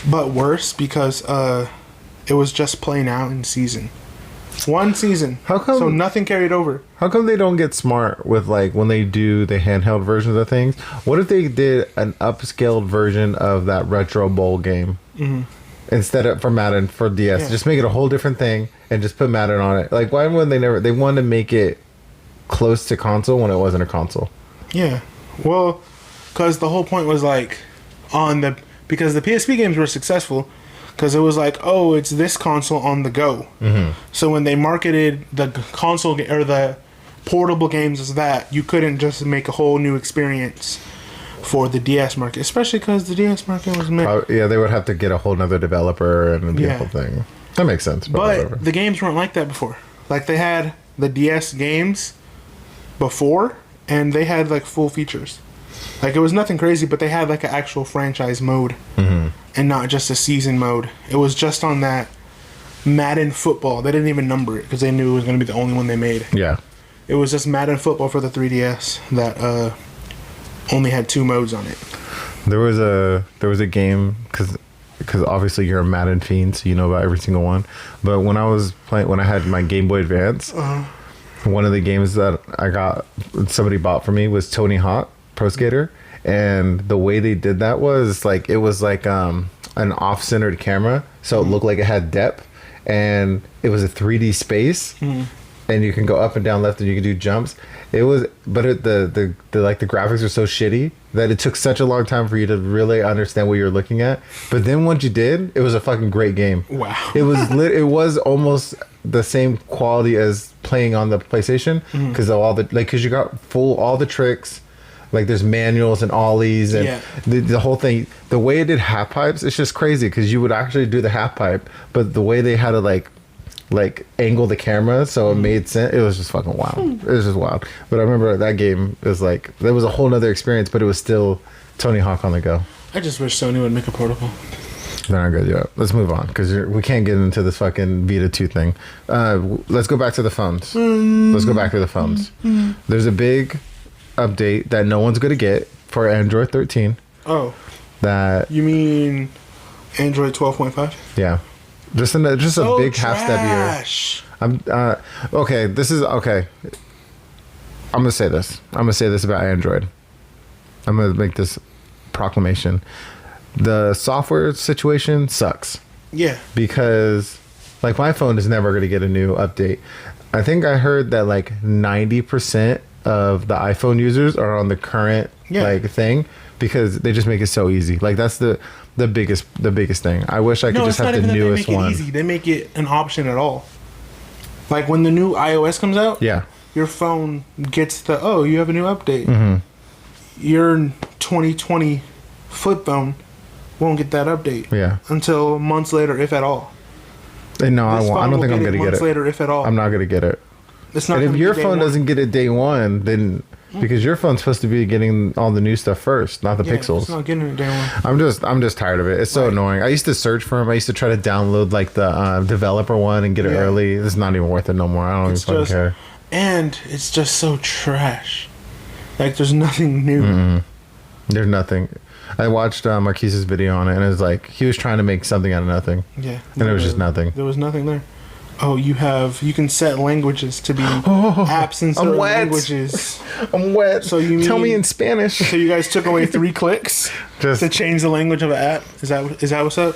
But worse because it was just playing out in season. One season. How come? So nothing carried over. How come they don't get smart with like when they do the handheld versions of things? What if they did an upscaled version of that Retro Bowl game instead of for Madden for DS? Yeah. Just make it a whole different thing and just put Madden on it. Like why would they wanted to make it close to console when it wasn't a console? Yeah. Well, because the whole point was like because the PSP games were successful. Because it was like, oh, it's this console on the go. So when they marketed the console or the portable games as that, you couldn't just make a whole new experience for the DS market, especially because the DS market was made. Yeah, they would have to get a whole nother developer and the whole thing. That makes sense. But the games weren't like that before. Like they had the DS games before, and they had like full features. Like it was nothing crazy, but they had like an actual franchise mode. And not just a season mode. It was just on that Madden football. They didn't even number it because they knew it was going to be the only one they made. Yeah. It was just Madden football for the 3DS that only had 2 modes on it. There was a game because obviously you're a Madden fiend, so you know about every single one. But when I had my Game Boy Advance, one of the games that somebody bought for me was Tony Hawk Pro Skater. And the way they did that was like it was like an off-centered camera, so it looked like it had depth, and it was a 3D space, and you can go up and down, left, and you can do jumps. It was, but the graphics are so shitty that it took such a long time for you to really understand what you're looking at. But then once you did, it was a fucking great game. Wow! It was almost the same quality as playing on the PlayStation because you got all the tricks. Like there's manuals and ollies and the whole thing. The way it did half pipes, it's just crazy because you would actually do the half pipe, but the way they had to like angle the camera so it made sense. It was just fucking wild. It was just wild. But I remember that game was like there was a whole nother experience, but it was still Tony Hawk on the go. I just wish Sony would make a portable. They're not good yet. Let's move on because we can't get into this fucking Vita 2 thing. Let's go back to the phones. There's a big update that no one's gonna get for Android 13. Oh, that you mean Android 12.5? Yeah, just a big half step here. Okay. This is okay. I'm gonna say this about Android. I'm gonna make this proclamation. The software situation sucks. Yeah. Because like my phone is never going to get a new update. I think I heard that like 90% of the iPhone users are on the current like thing because they just make it so easy. Like that's the biggest thing. I wish I could just have the newest one. They make it easy. They make it an option at all. Like when the new iOS comes out, your phone gets you have a new update. Mm-hmm. Your 2020 flip phone won't get that update. Yeah. Until months later, if at all. And no, I don't think I'm going to get it. Months later, if at all. I'm not going to get it. It's not. And if your phone doesn't get it day one, then because your phone's supposed to be getting all the new stuff first, not the pixels. It's not getting it day one. I'm just tired of it. It's so annoying. I used to search for them. I used to try to download like the developer one and get it early. It's not even worth it no more. I don't even fucking care. And it's just so trash. Like there's nothing new. Mm-mm. There's nothing. I watched Marquise's video on it, and it was like he was trying to make something out of nothing. Yeah, and it was just nothing. There was nothing there. Oh, you can set languages to be apps in certain languages. I'm wet. So you tell me in Spanish. So you guys took away 3 clicks to change the language of an app? Is that what's up?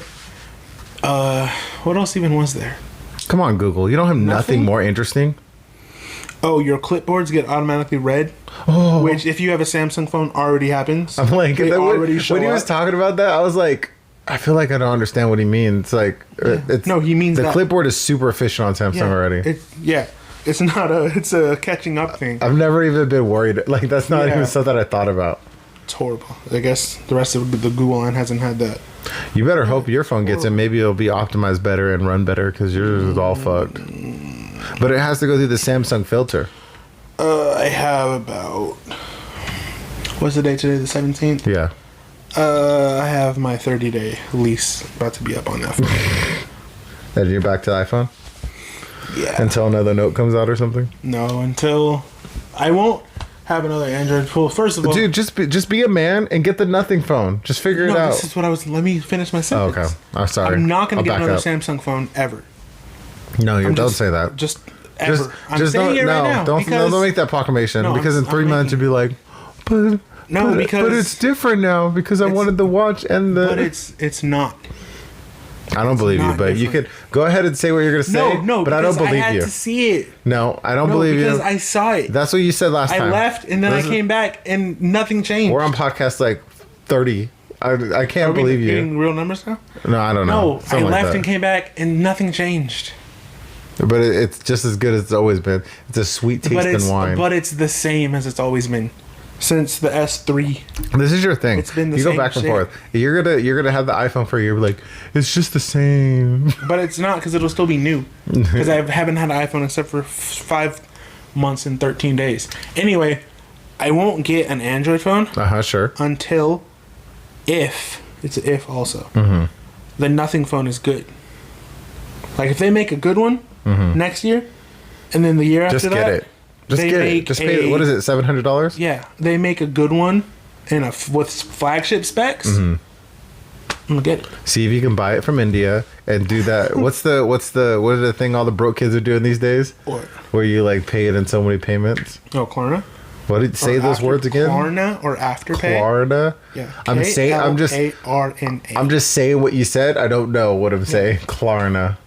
What else even was there? Come on, Google. You don't have nothing more interesting? Oh, your clipboards get automatically read. Oh. Which, if you have a Samsung phone, already happens. I'm like, when he was talking about that, I was like, I feel like I don't understand what he means. Like, he means the clipboard is super efficient on Samsung already. It's a catching up thing. I've never even been worried. Like, that's not even something I thought about. It's horrible. I guess the rest of the Google line hasn't had that. You better hope your phone gets it. Maybe it'll be optimized better and run better because yours is all fucked. But it has to go through the Samsung filter. I have about... What's the date today? The 17th? Yeah. I have my 30-day lease about to be up on that phone. And you're back to iPhone? Yeah. Until another note comes out or something? No, until... I won't have another Android phone. First of all... Dude, just be a man and get the nothing phone. Just figure it out. This is what I was... Let me finish my sentence. Oh, okay. I'm sorry. I'm not going to get another Samsung phone ever. No, don't say that. Just ever. I'm saying it right now. Don't make that proclamation because in 3 months you'll be like, but it's different now because I wanted the watch and the. But it's not. I don't believe you, but you could go ahead and say what you're gonna say. No, but I don't believe you. I had to see it. No, I don't believe you because I saw it. That's what you said last time. I left and then I came back and nothing changed. We're on podcast like 30. I can't believe you. Getting real numbers now? No, I don't know. No, I left and came back and nothing changed. But it's just as good as it's always been. It's a sweet tasting wine. But it's the same as it's always been since the S3. This is your thing. It's been the same. You go back and forth. You're gonna have the iPhone for a year. Like it's just the same. But it's not because it'll still be new. Because I haven't had an iPhone except for 5 months and 13 days. Anyway, I won't get an Android phone. Sure. Until it's an if also. Mm-hmm. The nothing phone is good. Like if they make a good one. Mm-hmm. Next year, and then the year after that, just get it. Just pay. What is it? $700? Yeah, they make a good one, and with flagship specs. Mm-hmm. I'm gonna get it. See if you can buy it from India and do that. What is the thing all the broke kids are doing these days? What? Where you like pay it in so many payments? Oh, Klarna. What did say those words again? Klarna or Afterpay? Klarna. Yeah. I'm just saying what you said. I don't know what I'm saying. Klarna.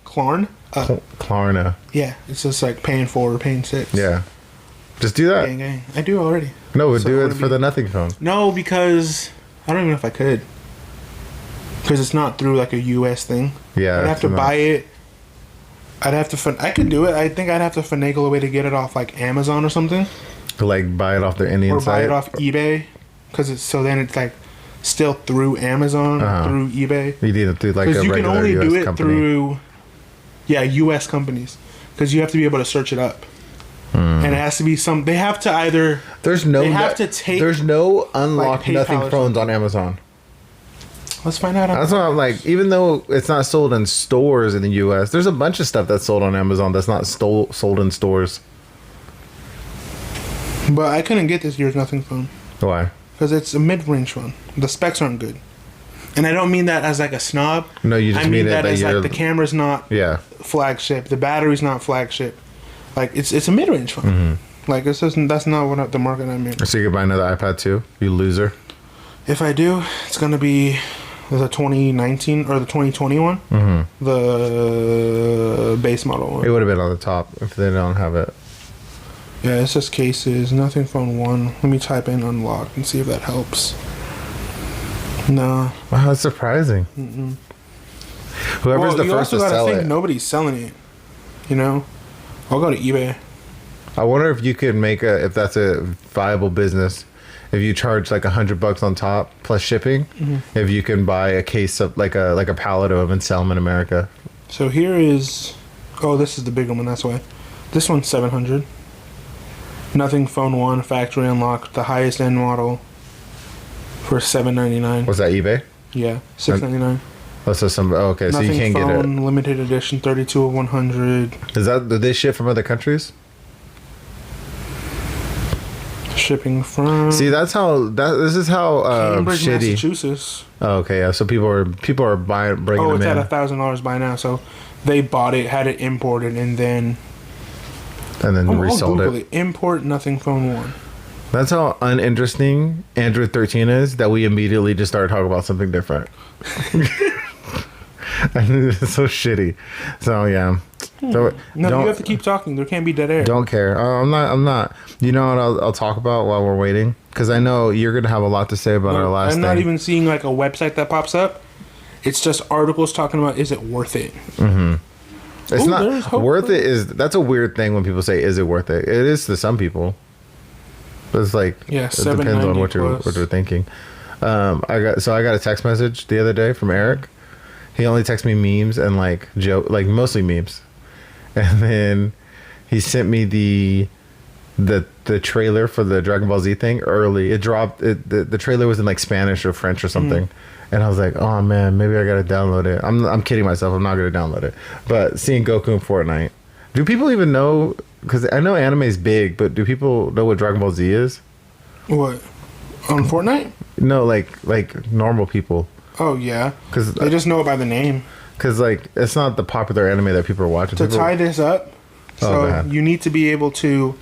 Klarna. Yeah, it's just like paying 4 or paying 6. Yeah, just do that. Gang. I do already. No, we'll do it for the nothing phone. No, because I don't even know if I could. Because it's not through like a US thing. Yeah, I'd have to buy it. I could do it. I think I'd have to finagle a way to get it off like Amazon or something. Like buy it off their Indian site. Or buy it off eBay. Because then it's like still through Amazon, through eBay. You need it through like a regular US company. Because you can only do it through... Yeah, U.S. companies, because you have to be able to search it up, and it has to be some. They have to either. There's no unlock nothing phones on Amazon. Let's find out. That's what I'm like. Even though it's not sold in stores in the U.S., there's a bunch of stuff that's sold on Amazon that's not sold in stores. But I couldn't get this year's nothing phone. Why? Because it's a mid-range phone. The specs aren't good. And I don't mean that as like a snob. No, you just mean that as like the camera's not flagship, the battery's not flagship. Like it's a mid range phone. Mm-hmm. Like that's not what the market I'm in. So you could buy another iPad too, you loser. If I do, it's gonna be the 2019 or the 2021, the base model one. It would have been on the top if they don't have it. Yeah, it says cases, nothing phone 1. Let me type in unlock and see if that helps. No. Wow, that's surprising. Whoever's the first to sell it. Nobody's selling it. You know? I'll go to eBay. I wonder if you could make if that's a viable business. If you charge like $100 on top plus shipping, if you can buy a case of like a pallet of them and sell them in America. So here is, this is the bigger one. That's why. This one's $700. Nothing phone 1 factory unlocked, the highest end model for $799. Was that eBay? Yeah, $699. Oh, so okay, so you can't get it. Limited edition, 32 of 100. Do they ship from other countries? Shipping from. See, this is how Cambridge, shitty. Massachusetts. Oh, okay, yeah. So people are bringing them in. Oh, it's at $1,000 by now. So they bought it, had it imported, and then resold it. Import nothing phone 1. That's how uninteresting Android 13 is that we immediately just started talking about something different. It's so shitty. So yeah. So, you have to keep talking. There can't be dead air. Don't care. I'm not. You know what I'll talk about while we're waiting? Because I know you're going to have a lot to say about our last thing. I'm not even seeing like a website that pops up. It's just articles talking about, is it worth it? It's not worth it. That's a weird thing when people say, is it worth it? It is to some people. But it's like, it depends on what you're thinking. I got a text message the other day from Eric. He only texts me memes and like mostly memes. And then he sent me the trailer for the Dragon Ball Z thing early. It dropped. The trailer was in like Spanish or French or something. And I was like, oh man, maybe I gotta download it. I'm kidding myself. I'm not gonna download it. But seeing Goku in Fortnite, do people even know? Because I know anime is big, but do people know what Dragon Ball Z is? What, on Fortnite? No, like normal people. Oh yeah, because they just know it by the name. Because like it's not the popular anime that people are watching. Tie this up, so you need to be able to.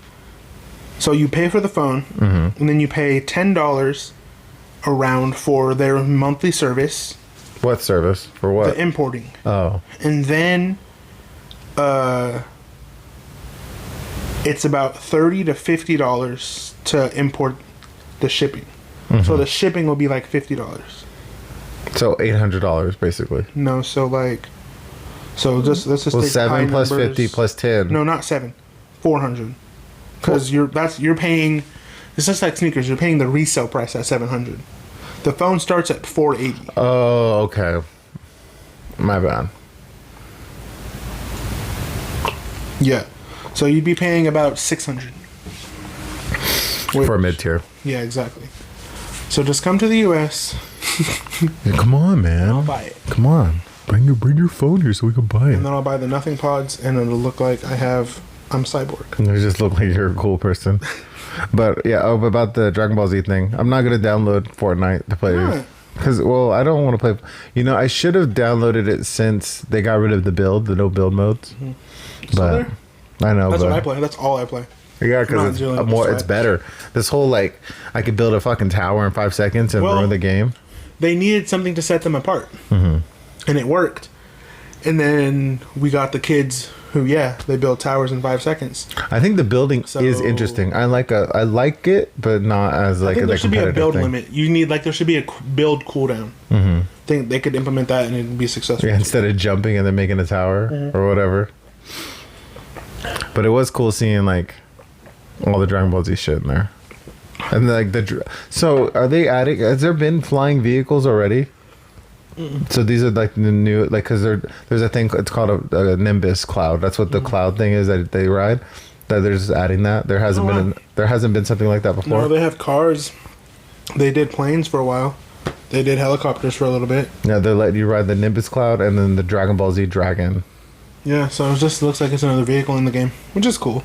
So you pay for the phone, and then you pay $10 around for their monthly service. What service? For what? The importing. Oh. And then, it's about $30 to $50 to import the shipping. So the shipping will be like $50. So $800 basically. No, so let's just take 7 plus numbers. 50 plus 10. No, not 7, 400. Because you're paying. It's just like sneakers. You're paying the resale price at $700. The phone starts at $480. Oh, okay. My bad. Yeah, so you'd be paying about $600 for a mid-tier. Yeah, exactly. So just come to the U.S. Yeah, come on, man. I'll buy it. Come on, bring your phone here so we can buy it. And then I'll buy the Nothing Pods, and it'll look like I'm Cyborg. And it just look like you're a cool person. But yeah, about the Dragon Ball Z thing, I'm not gonna download Fortnite to play because I don't want to play. I should have downloaded it since they got rid of the no build modes. But I know that's what I play. That's all I play. Yeah, because it's better. This whole I could build a fucking tower in 5 seconds and ruin the game. They needed something to set them apart, and it worked. And then we got the kids who, they build towers in 5 seconds. I think the building is interesting. I like it, but not as like. I think there should be a build limit. You need there should be a build cooldown. I think they could implement that and it'd be successful. Yeah, instead of jumping and then making a tower or whatever. But it was cool seeing all the Dragon Ball Z shit in there. And so are they adding? Has there been flying vehicles already? So these are the new because there's a thing, it's called a Nimbus cloud. That's what the cloud thing is that they ride. That they're just adding that. There hasn't been something like that before. No, they have cars. They did planes for a while. They did helicopters for a little bit. Yeah, they let you ride the Nimbus cloud and then the Dragon Ball Z Dragon. Yeah, so it just looks like it's another vehicle in the game, which is cool.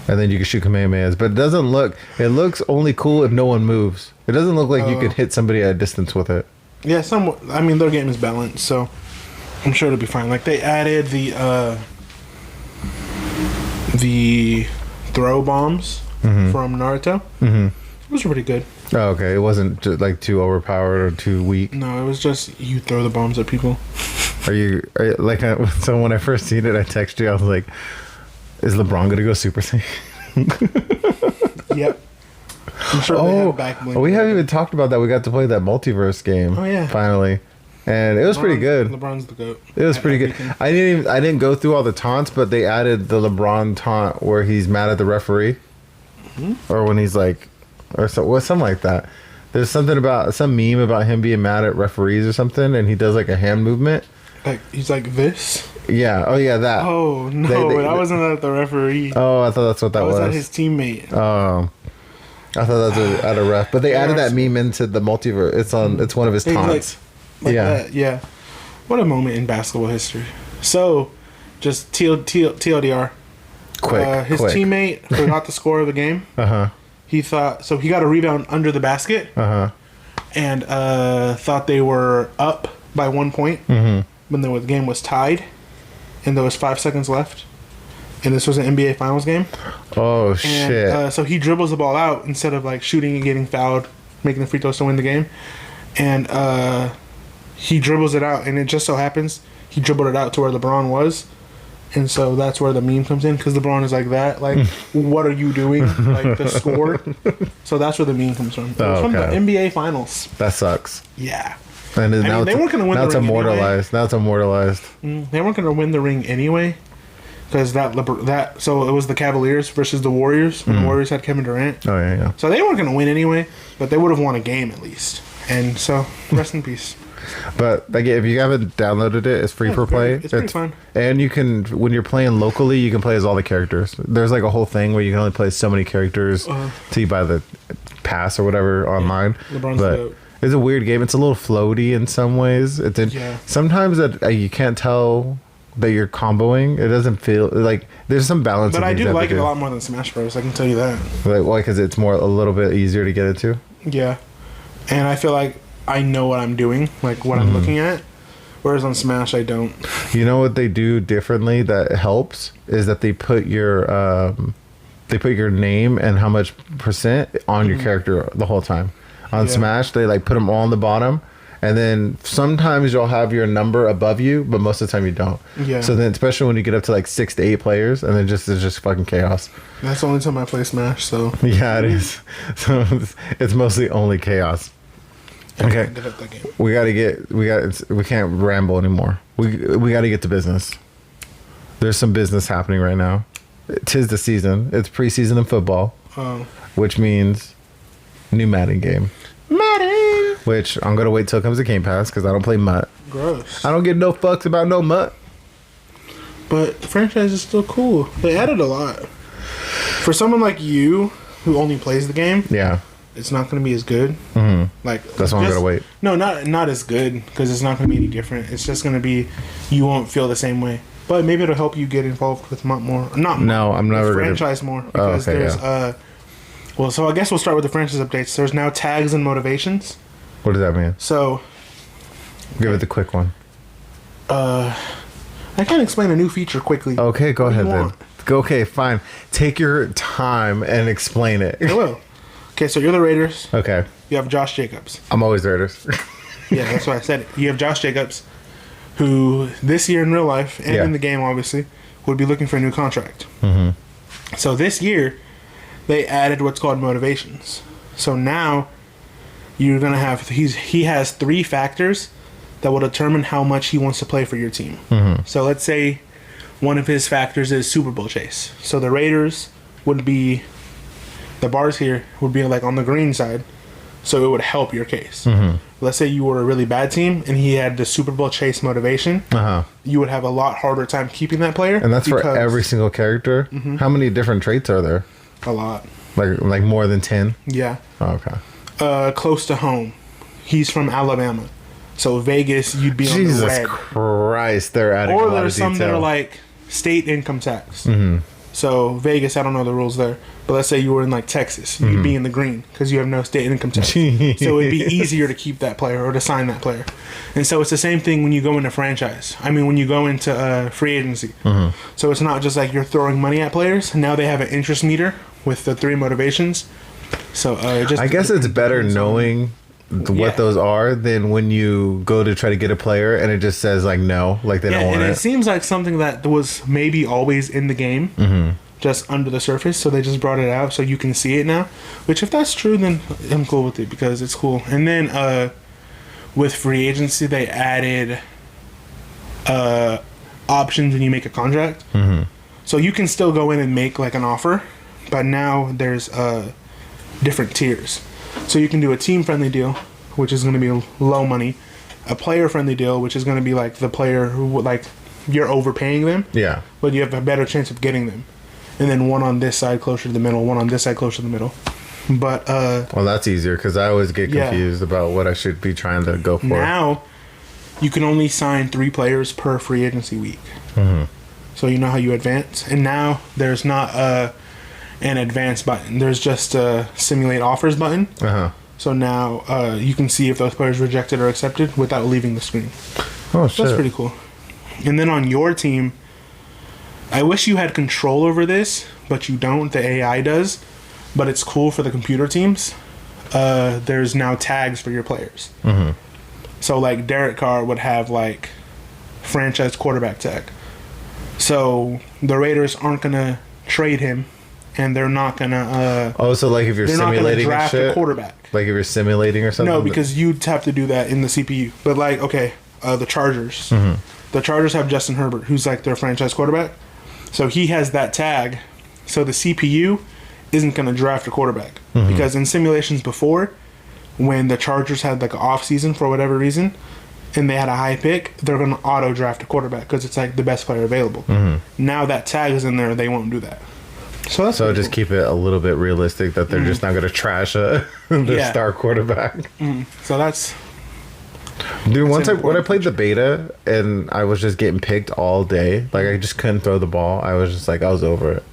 And then you can shoot Kamehamehas. But it looks only cool if no one moves. It doesn't look like you could hit somebody at a distance with it. Yeah, somewhat. I mean, their game is balanced, so I'm sure it'll be fine. They added the throw bombs from Naruto. It was pretty good. Oh, okay. It wasn't just like too overpowered or too weak. No, it was just you throw the bombs at people. Are you like? So when I first seen it, I texted you. I was like, "Is LeBron gonna go Super Saiyan?" Yep. I'm sure they have back bling. We haven't even talked about that. We got to play that multiverse game. Oh yeah, finally, and it was pretty good. LeBron's the GOAT. It was pretty good. Everything. I didn't go through all the taunts, but they added the LeBron taunt where he's mad at the referee, or when he's like, something like that. There's something about some meme about him being mad at referees or something, and he does like a hand movement. Like he's like this. Yeah. Oh yeah, that. Oh no, that wasn't at the referee. Oh, I thought that's what that was. That was at his teammate. Oh. I thought that was at a ref, but they added that meme into the multiverse. It's one of his taunts. Like that, yeah. What a moment in basketball history. So, just TLDR. His teammate forgot the score of the game. He thought so. He got a rebound under the basket. And thought they were up by 1 point when the game was tied, and there was 5 seconds left. And this was an NBA Finals game. Oh, shit. So he dribbles the ball out instead of like shooting and getting fouled, making the free throws to win the game. And he dribbles it out, and it just so happens he dribbled it out to where LeBron was. And so that's where the meme comes in, because LeBron is like that. Like, what are you doing? Like, the score. So that's where the meme comes from. It was from the NBA Finals. That sucks. Yeah. And they weren't going to win the ring. Now it's immortalized. Now it's immortalized. They weren't going to win the ring anyway. Because so it was the Cavaliers versus the Warriors when the Warriors had Kevin Durant. Oh yeah. So they weren't going to win anyway, but they would have won a game at least. And so rest in peace. But like, if you haven't downloaded it, it's free for play. It's pretty fun. And you can, when you're playing locally, you can play as all the characters. There's like a whole thing where you can only play so many characters till you buy the pass or whatever online. LeBron's but it's a weird game. It's a little floaty in some ways. Sometimes that you can't tell that you're comboing. It doesn't feel like there's some balance. But I do like it a lot more than Smash Bros. I can tell you that. Like, why? Because it's a little bit easier to get into. Yeah, and I feel like I know what I'm doing, like what I'm looking at. Whereas on Smash, I don't. You know what they do differently that helps is that they put your name and how much percent on your character the whole time. On Smash, they like put them all on the bottom. And then sometimes you'll have your number above you, but most of the time you don't. Yeah. So then, especially when you get up to like 6 to 8 players, and then it's just fucking chaos. That's the only time I play Smash, so. Yeah, it is. So it's mostly only chaos. Okay. We can't ramble anymore. We got to get to business. There's some business happening right now. 'Tis the season. It's preseason in football. Oh. Which means new Madden game. Madden! Which I'm going to wait till it comes to Game Pass because I don't play Mutt. Gross. I don't give no fucks about no Mutt. But the franchise is still cool. They added a lot. For someone like you who only plays the game, it's not going to be as good. Like that's why I'm going to wait. No, not as good because it's not going to be any different. It's just going to be you won't feel the same way. But maybe it'll help you get involved with Mutt more. No, I'm never going to franchise more because there's well, so I guess we'll start with the franchise updates. There's now tags and motivations. What does that mean? So, give it the quick one. I can't explain a new feature quickly. Okay, go ahead then. Okay, fine. Take your time and explain it. I will. Okay, so you're the Raiders. Okay. You have Josh Jacobs. I'm always Raiders. Yeah, that's why I said it. You have Josh Jacobs, who this year in real life and in the game, obviously, would be looking for a new contract. So this year, they added what's called motivations. So now you're gonna have he has 3 factors that will determine how much he wants to play for your team. So let's say one of his factors is Super Bowl chase. So the Raiders would be the bars here would be like on the green side, so it would help your case. Let's say you were a really bad team and he had the Super Bowl chase motivation. You would have a lot harder time keeping that player. And that's for every single character. How many different traits are there? A lot. Like more than 10? Yeah. Oh, okay. Close to home. He's from Alabama. So Vegas, you'd be on the red. Jesus Christ, they're adding a lot of detail. Or there's some that are like state income tax. So Vegas, I don't know the rules there. But let's say you were in like Texas. You'd be in the green because you have no state income tax. So it'd be easier to keep that player or to sign that player. And so it's the same thing when you go into franchise. I mean, when you go into free agency. So it's not just like you're throwing money at players. Now they have an interest meter with the 3 motivations. So I guess it's better knowing what those are than when you go to try to get a player and it just says like no, like they don't want and it. it seems like something that was maybe always in the game, just under the surface. So they just brought it out so you can see it now. Which, if that's true, then I'm cool with it because it's cool. And then with free agency, they added options when you make a contract. So you can still go in and make like an offer, but now there's different tiers. So you can do a team-friendly deal, which is going to be low money, a player-friendly deal, which is going to be like the player who, like, you're overpaying them, but you have a better chance of getting them. And then one on this side closer to the middle, one on this side closer to the middle. But well, that's easier because I always get confused about what I should be trying to go for. Now you can only sign 3 players per free agency week. So you know how you advance. And now there's not an advance button. There's just a simulate offers button. So now you can see if those players rejected or accepted without leaving the screen. Oh, shit. That's pretty cool. And then on your team, I wish you had control over this, but you don't. The AI does. But it's cool for the computer teams. There's now tags for your players. So like Derek Carr would have like franchise quarterback tag. So the Raiders aren't going to trade him. And they're not gonna. So like if you're simulating draft shit, a quarterback. Like if you're simulating or something. No, because you'd have to do that in the CPU. But like, okay, the Chargers. The Chargers have Justin Herbert, who's like their franchise quarterback. So he has that tag. So the CPU isn't gonna draft a quarterback because in simulations before, when the Chargers had like an off season for whatever reason, and they had a high pick, they're gonna auto draft a quarterback because it's like the best player available. Now that tag is in there, they won't do that. So just keep it a little bit realistic that they're just not going to trash their star quarterback. So that's... Dude, when I played the beta and I was just getting picked all day, like I just couldn't throw the ball. I was just like, I was over it.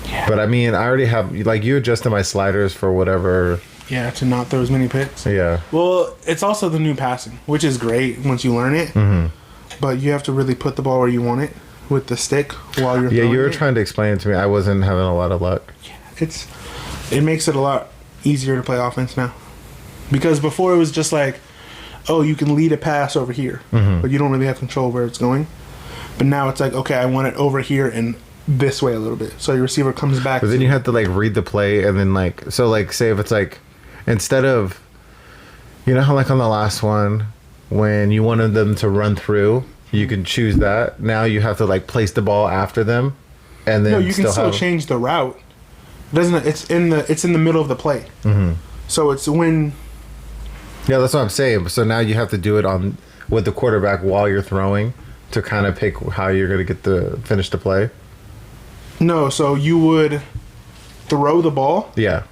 Yeah. But I mean, I already have, like, you adjusted my sliders for whatever. Yeah, to not throw as many picks. Yeah. Well, it's also the new passing, which is great once you learn it. But you have to really put the ball where you want it with the stick while you're throwing you were trying to explain it to me. I wasn't having a lot of luck. Yeah, it makes it a lot easier to play offense now. Because before it was just like, oh, you can lead a pass over here, but you don't really have control where it's going. But now it's like, okay, I want it over here and this way a little bit. So your receiver comes back. But then you have to like read the play and then like, so like say if it's like, instead of, you know how like on the last one, when you wanted them to run through, you can choose that. Now you have to like place the ball after them, and then you can still change the route. Doesn't it? It's in the middle of the play. So it's when. Yeah, that's what I'm saying. So now you have to do it with the quarterback while you're throwing to kind of pick how you're going to finish the play. No, so you would throw the ball. Yeah.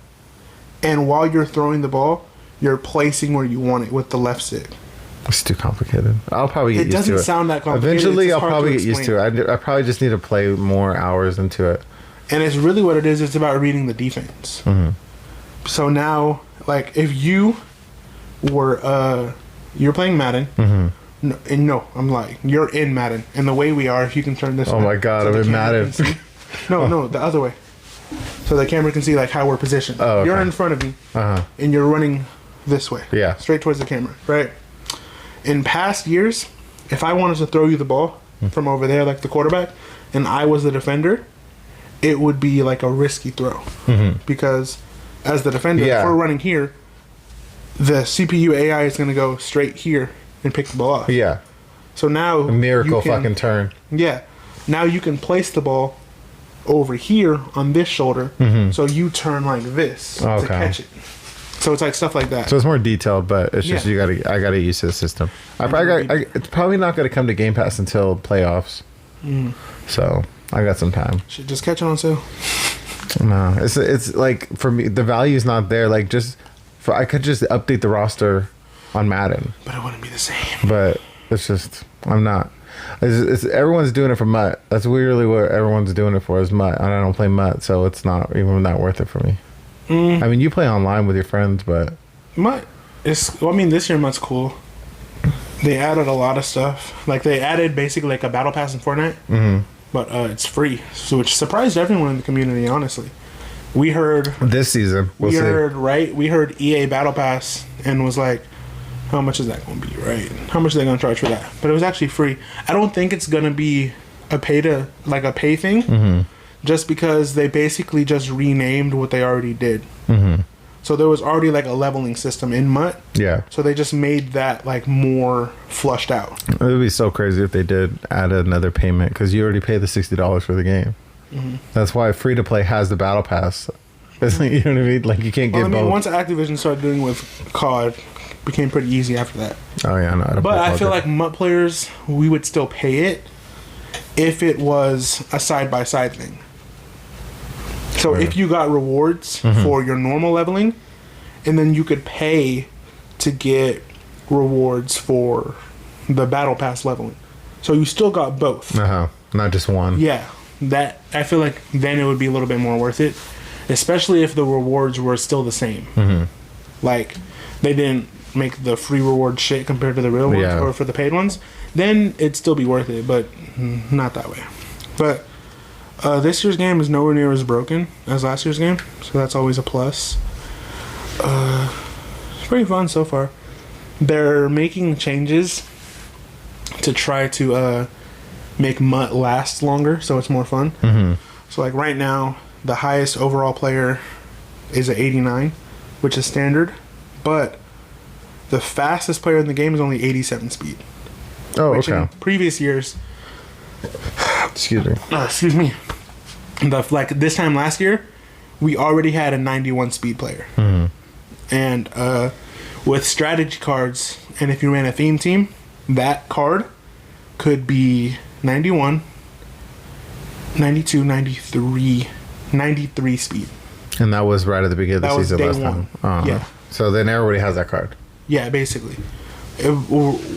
And while you're throwing the ball, you're placing where you want it with the left stick. It's too complicated. I'll probably get used to it. It doesn't sound that complicated. Eventually, I'll probably get used to it. I probably just need to play more hours into it. And it's really what it is. It's about reading the defense. So now, like, if you were, you're playing Madden. No, I'm lying. You're in Madden. And the way we are, if you can turn this. Oh my God, so I'm in Madden. No, the other way. So the camera can see like how we're positioned. Oh, okay. You're in front of me, and you're running this way. Yeah. Straight towards the camera, right? In past years, if I wanted to throw you the ball from over there, like the quarterback, and I was the defender, it would be like a risky throw. Because as the defender, if we're running here, the CPU AI is going to go straight here and pick the ball off. Yeah. So now... A miracle fucking turn. Yeah. Now you can place the ball over here on this shoulder, so you turn like this to catch it. So it's like stuff like that. So it's more detailed, but it's just I gotta get used to the system. It's probably not gonna come to Game Pass until playoffs. So I got some time. Should just catch it on sale. No, it's like for me the value is not there. Like I could just update the roster on Madden, but it wouldn't be the same. But it's just I'm not. It's everyone's doing it for MUT. That's really what everyone's doing it for is MUT. And I don't play MUT, so it's not even that worth it for me. I mean, you play online with your friends, but MUT is. Well, I mean, this year MUT's cool. They added a lot of stuff. Like they added basically like a battle pass in Fortnite, but it's free, so which surprised everyone in the community, honestly. We heard This season, we'll see. we heard EA Battle Pass and was like, how much is that going to be, right? How much are they going to charge for that? But it was actually free. I don't think it's going to be a pay thing, just because they basically just renamed what they already did. So there was already like a leveling system in MUT. Yeah. So they just made that like more flushed out. It would be so crazy if they did add another payment, because you already paid the $60 for the game. That's why free to play has the battle pass. It's like, you know what I mean? Like you can't get both. Once Activision started doing with COD, it became pretty easy after that. Oh yeah, no. But I feel like MUT players, we would still pay it if it was a side by side thing. So if you got rewards for your normal leveling, and then you could pay to get rewards for the battle pass leveling, so you still got both. Not just one. Yeah, that I feel like then it would be a little bit more worth it, especially if the rewards were still the same. Like they didn't make the free reward shit compared to the real ones or for the paid ones. Then it'd still be worth it, but not that way. But this year's game is nowhere near as broken as last year's game, so that's always a plus. It's pretty fun so far. They're making changes to try to make MUT last longer, so it's more fun. So like right now, the highest overall player is at 89, which is standard, but the fastest player in the game is only 87 speed. Oh, which okay. in previous years, Excuse me. Like this time last year, we already had a 91 speed player. And with strategy cards, and if you ran a theme team, that card could be 91, 92, 93, 93 speed. And that was right at the beginning of the season last time. Yeah. So then everybody has that card. Yeah, basically.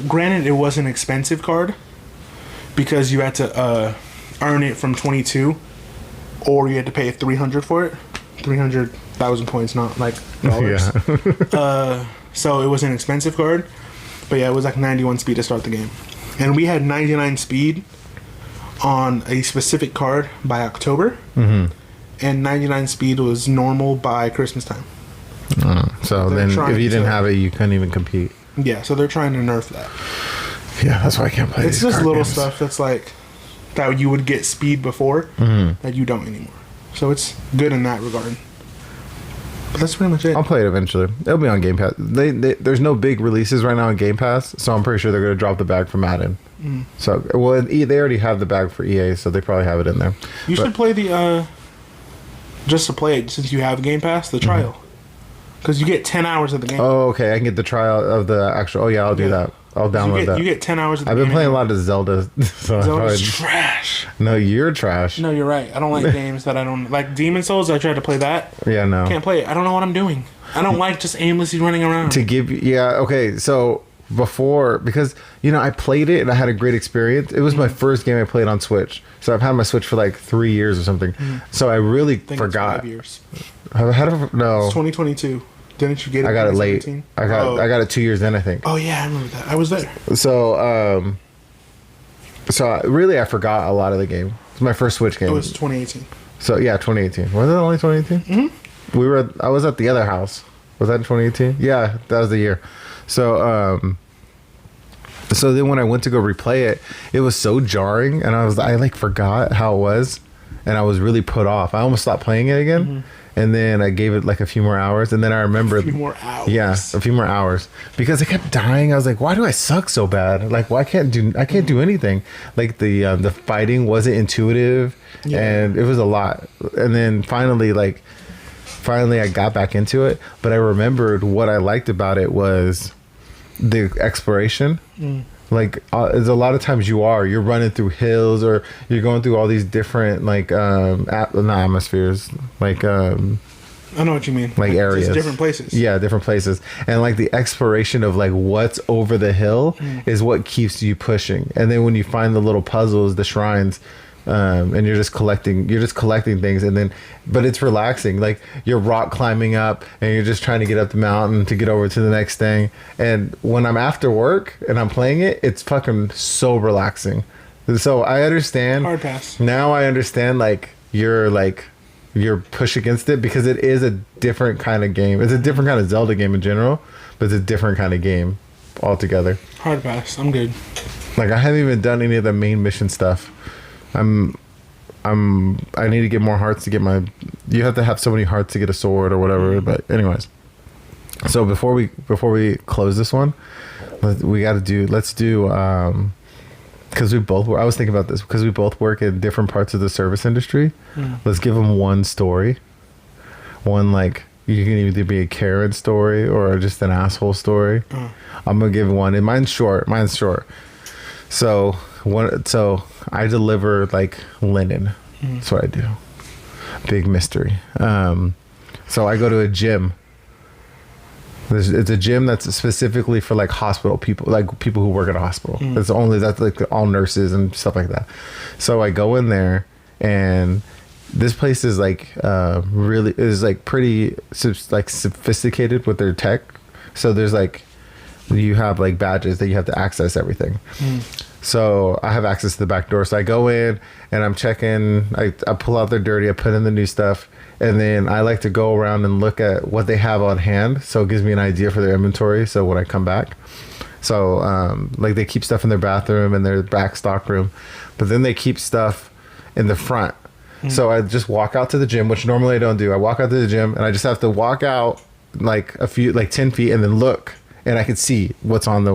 Granted, it was an expensive card because you had to earn it from 22, or you had to pay 300 for it. 300,000 points, not like dollars. So it was an expensive card, but yeah, it was like 91 speed to start the game, and we had 99 speed on a specific card by October, and 99 speed was normal by Christmas time. So then if you didn't have it, you couldn't even compete. Yeah, so they're trying to nerf that. Yeah, that's why I can't play. It's just little stuff that's like that you would get speed before that you don't anymore. So it's good in that regard. But that's pretty much it. I'll play it eventually. It'll be on Game Pass. There's no big releases right now on Game Pass, so I'm pretty sure they're going to drop the bag for Madden. So, well, they already have the bag for EA, so they probably have it in there. You should play the just to play it, since you have Game Pass, the trial, because you get 10 hours of the game. Oh, okay. I can get the trial of the actual. Oh yeah, I'll do that. I'll download that. You get 10 hours of the game. I've been playing a lot of Zelda. So Zelda's trash. No, you're trash. No, you're right. I don't like games that I don't like. Demon Souls, I tried to play that. Yeah, no. Can't play it. I don't know what I'm doing. I don't like just aimlessly running around. To give you, yeah, okay. So before, because I played it and I had a great experience. It was my first game I played on Switch. So I've had my Switch for like 3 years or something. So I really forgot. It's 5 years. No. It's 2022. Didn't you get it? I got it late. I got it 2 years in, I think. Oh yeah, I remember that. I was there. So really I forgot a lot of the game. It's my first Switch game. It was 2018. So yeah, 2018. Was it only 2018? I was at the other house. Was that in 2018? Yeah, that was the year. So so then when I went to go replay it, it was so jarring, and I like forgot how it was, and I was really put off. I almost stopped playing it again. And then I gave it like a few more hours, and then I remembered. A few more hours. Yeah, a few more hours, because I kept dying. I was like, "Why do I suck so bad? Like, why can't I do anything? Like the fighting wasn't intuitive, and it was a lot. And then finally I got back into it. But I remembered what I liked about it was the exploration. Like there's a lot of times you're running through hills, or you're going through all these different not atmospheres, like I know what you mean, like areas, just different places. Yeah, different places, and like the exploration of like what's over the hill is what keeps you pushing. And then when you find the little puzzles, the shrines, and you're just collecting things, and then but it's relaxing. Like you're rock climbing up, and you're just trying to get up the mountain to get over to the next thing. And when I'm after work and I'm playing it, it's fucking so relaxing. So I understand. Hard pass. Now I understand, like you're like your push against it, because it is a different kind of game. It's a different kind of Zelda game in general, but it's a different kind of game altogether. Hard pass. I'm good. Like, I haven't even done any of the main mission stuff. I need to get more hearts to get my. You have to have so many hearts to get a sword or whatever. But anyways, so before we close this one, let's do because we both were. I was thinking about this because we both work in different parts of the service industry. Let's give them one story. One, like, you can either be a Karen story or just an asshole story. I'm gonna give one, and mine's short. So I deliver like linen. That's what I do. Big mystery. So I go to a gym. It's a gym that's specifically for like hospital people, like people who work at a hospital. That's like all nurses and stuff like that. So I go in there, and this place is like really is like pretty like sophisticated with their tech. So there's like, you have like badges that you have to access everything. So I have access to the back door. So I go in and I'm checking. I pull out their dirty. I put in the new stuff. And then I like to go around and look at what they have on hand. So it gives me an idea for their inventory. So when I come back. So like they keep stuff in their bathroom and their back stock room. But then they keep stuff in the front. So I just walk out to the gym, which normally I don't do. I walk out to the gym and I just have to walk out like 10 feet and then look. And I can see what's on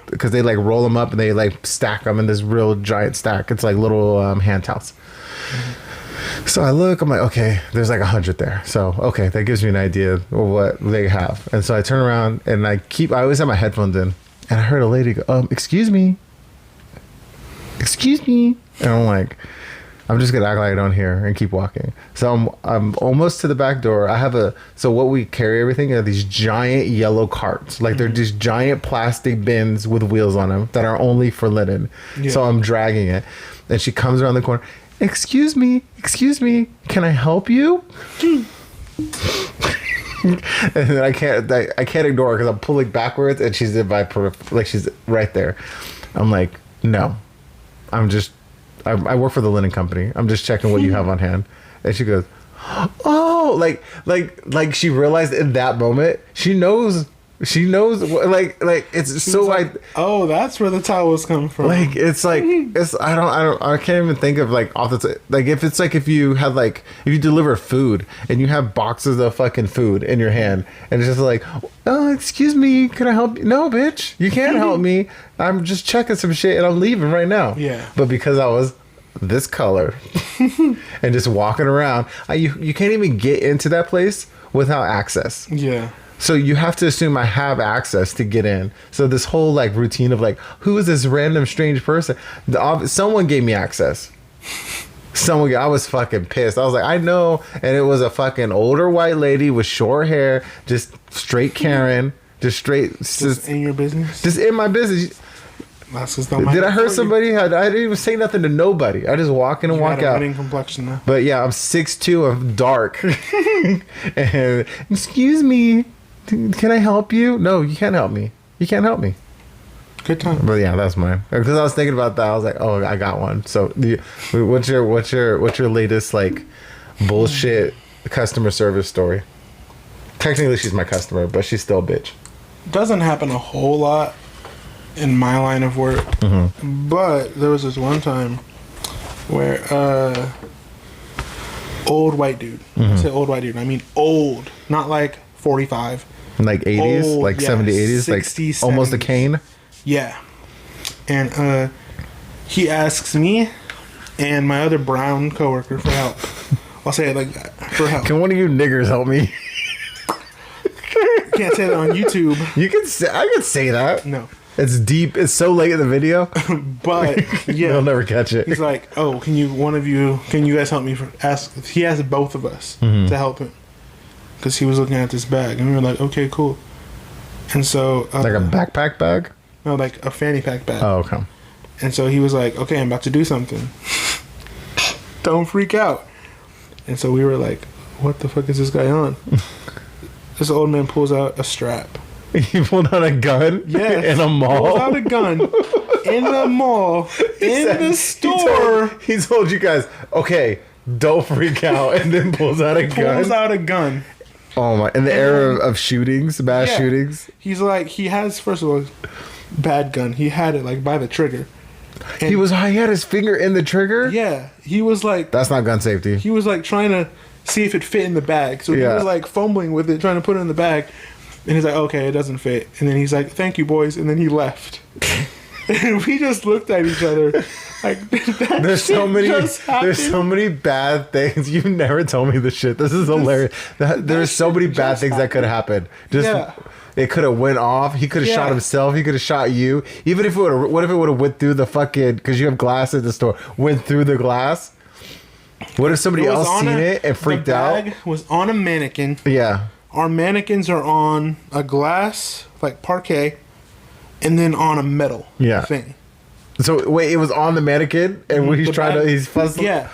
because they like roll them up and they like stack them in this real giant stack. It's like little hand towels. So I look, I'm like, okay, there's like 100 there. So, okay, that gives me an idea of what they have. And so I turn around and I always have my headphones in. And I heard a lady go, excuse me. And I'm like, I'm just going to act like I don't hear and keep walking. So I'm almost to the back door. So what we carry everything are these giant yellow carts. Like they're just giant plastic bins with wheels on them that are only for linen. Yeah. So I'm dragging it. And she comes around the corner. Excuse me, can I help you? And then I can't ignore her because I'm pulling backwards and she's she's right there. I'm like, no, I work for the linen company. I'm just checking what you have on hand. And she goes, oh, like she realized in that moment, she knows like it's so like, oh, that's where the towels come from. Like it's like I can't even think of like off the like if you deliver food and you have boxes of fucking food in your hand and it's just like, oh, excuse me, can I help you? No, bitch, you can't help me. I'm just checking some shit and I'm leaving right now. Yeah. But because I was this color and just walking around, you can't even get into that place without access. Yeah. So you have to assume I have access to get in. So this whole like routine of like, who is this random strange person? Someone gave me access. I was fucking pissed. I was like, I know. And it was a fucking older white lady with short hair, just straight Karen, just in your business? Just in my business. Did I hurt somebody? I didn't even say nothing to nobody. I just walk in and walk out. Complexion though. But yeah, I'm 6'2", I'm dark. And excuse me, can I help you? No, you can't help me. Good time. But yeah, that's mine. Because I was thinking about that. I was like, oh, I got one. So what's your latest like bullshit customer service story? Technically, she's my customer, but she's still a bitch. Doesn't happen a whole lot in my line of work, but there was this one time where old white dude. I say old white dude, I mean old, not like 45, like 80s, old, like 70s, 80s, 60s, like almost 70s. A cane. Yeah. And he asks me and my other brown coworker for help. I'll say it like that, for help. Can one of you niggers help me? Can't say that on YouTube. I can say that. No. It's deep. It's so late in the video. But yeah, they'll never catch it. He's like, "Oh, can you guys help me?" He asked both of us to help him because he was looking at this bag, and we were like, "Okay, cool." And so, like a backpack bag? No, like a fanny pack bag. Oh, okay. And so he was like, "Okay, I'm about to do something. Don't freak out." And so we were like, "What the fuck is this guy on?" This old man pulls out a strap. He pulled out a gun? Yeah. In a mall? Pulls out a gun in the mall, in the store. He told you guys, okay, don't freak out, and then pulls out a gun. Pulls out a gun. Oh my! In the era of shootings, mass shootings, he's like, he has, first of all, bad gun. He had it like by the trigger. And he had his finger in the trigger. Yeah, he was like, that's not gun safety. He was like trying to see if it fit in the bag, so he was like fumbling with it, trying to put it in the bag. And he's like, okay, it doesn't fit. And then he's like, thank you, boys. And then he left. And we just looked at each other like, there's so many bad things. You've never told me this shit. This is hilarious. There's so many bad things that could have happened. It could have went off. He could have shot himself. He could have shot you. Even if what if it would have went through the fucking, because you have glass at the store, went through the glass? What if somebody else seen it and freaked out? The bag was on a mannequin. Yeah. Our mannequins are on a glass, like parquet, and then on a metal thing. So wait, it was on the mannequin, and when he's fuzzling. Yeah.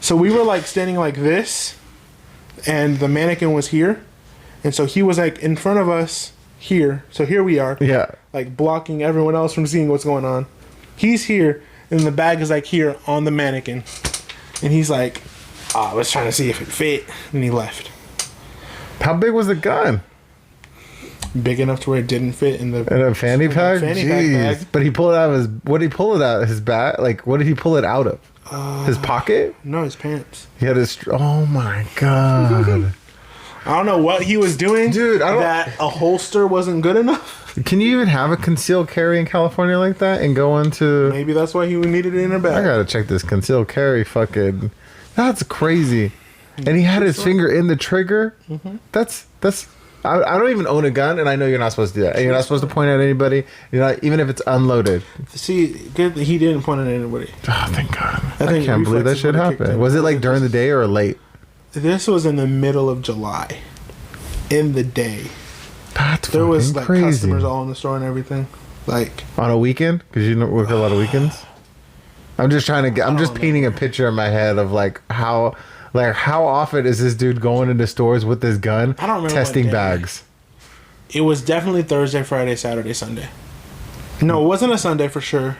So we were like standing like this, and the mannequin was here, and so he was like in front of us here. So here we are. Yeah. Like blocking everyone else from seeing what's going on. He's here, and the bag is like here on the mannequin, and he's like, I was trying to see if it fit, and he left. How big was the gun? Big enough to where it didn't fit in a fanny pack. Jeez. Bag. But he pulled it out of his. What did he pull it out of his bag? Like, what did he pull it out of? His pocket? No, his pants. He had his. Oh my god. I don't know what he was doing, dude. That a holster wasn't good enough. Can you even have a concealed carry in California like that and go into? Maybe that's why he needed it in a bag. I gotta check this concealed carry. Fucking, that's crazy. And he had his finger in the trigger. Mm-hmm. That's. I don't even own a gun, and I know you're not supposed to do that. And you're not supposed to point at anybody. You're not, even if it's unloaded. See, good that he didn't point at anybody. Oh, thank God! I can't believe that shit happened. Was it like during the day or late? This was in the middle of July. In the day. There was like crazy. Customers all in the store and everything. Like on a weekend, because you work a lot of weekends. I'm just trying to get. I'm just painting a picture in my head of like how often is this dude going into stores with this gun, I don't remember, testing bags? It was definitely Thursday, Friday, Saturday, Sunday. No, it wasn't a Sunday for sure.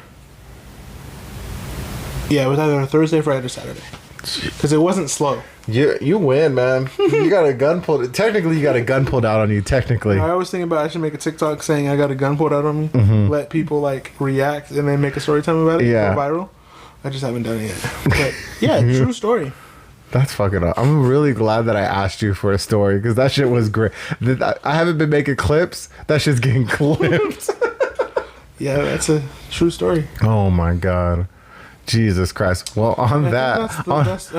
Yeah, it was either a Thursday, Friday, or Saturday. Because it wasn't slow. You win, man. You got a gun pulled. Technically, you got a gun pulled out on you. Technically, I was thinking about I should make a TikTok saying I got a gun pulled out on me. Mm-hmm. Let people like react and then make a story time about it. Yeah, go viral. I just haven't done it yet. But yeah, true story. That's fucking up. I'm really glad that I asked you for a story because that shit was great. I haven't been making clips. That shit's getting clipped. Yeah, that's a true story. Oh my God. Jesus Christ. Well, I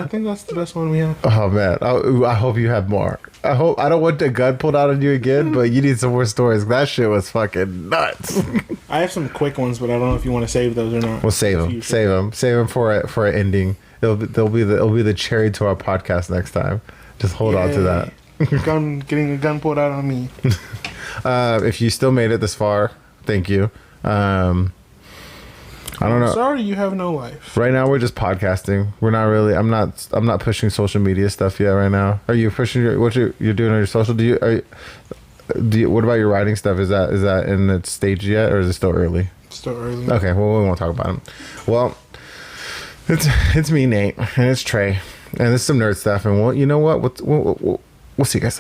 think that's the best one we have. Oh man. I hope you have more. I don't want the gun pulled out on you again, but you need some more stories. That shit was fucking nuts. I have some quick ones, but I don't know if you want to save those or not. We'll save them. Save them for an ending. It'll be the cherry to our podcast next time. Just hold on to that. Getting a gun pulled out on me. If you still made it this far, thank you. I don't know. Sorry, you have no life. Right now, we're just podcasting. We're not really. I'm not pushing social media stuff yet. Right now, are you pushing what you're doing on your social? What about your writing stuff? Is that in its stage yet, or is it still early? Still early. Okay, well, we won't talk about them. Well, it's me, Nate, and it's Trey, and it's some nerd stuff. And you know what? We'll see you guys later.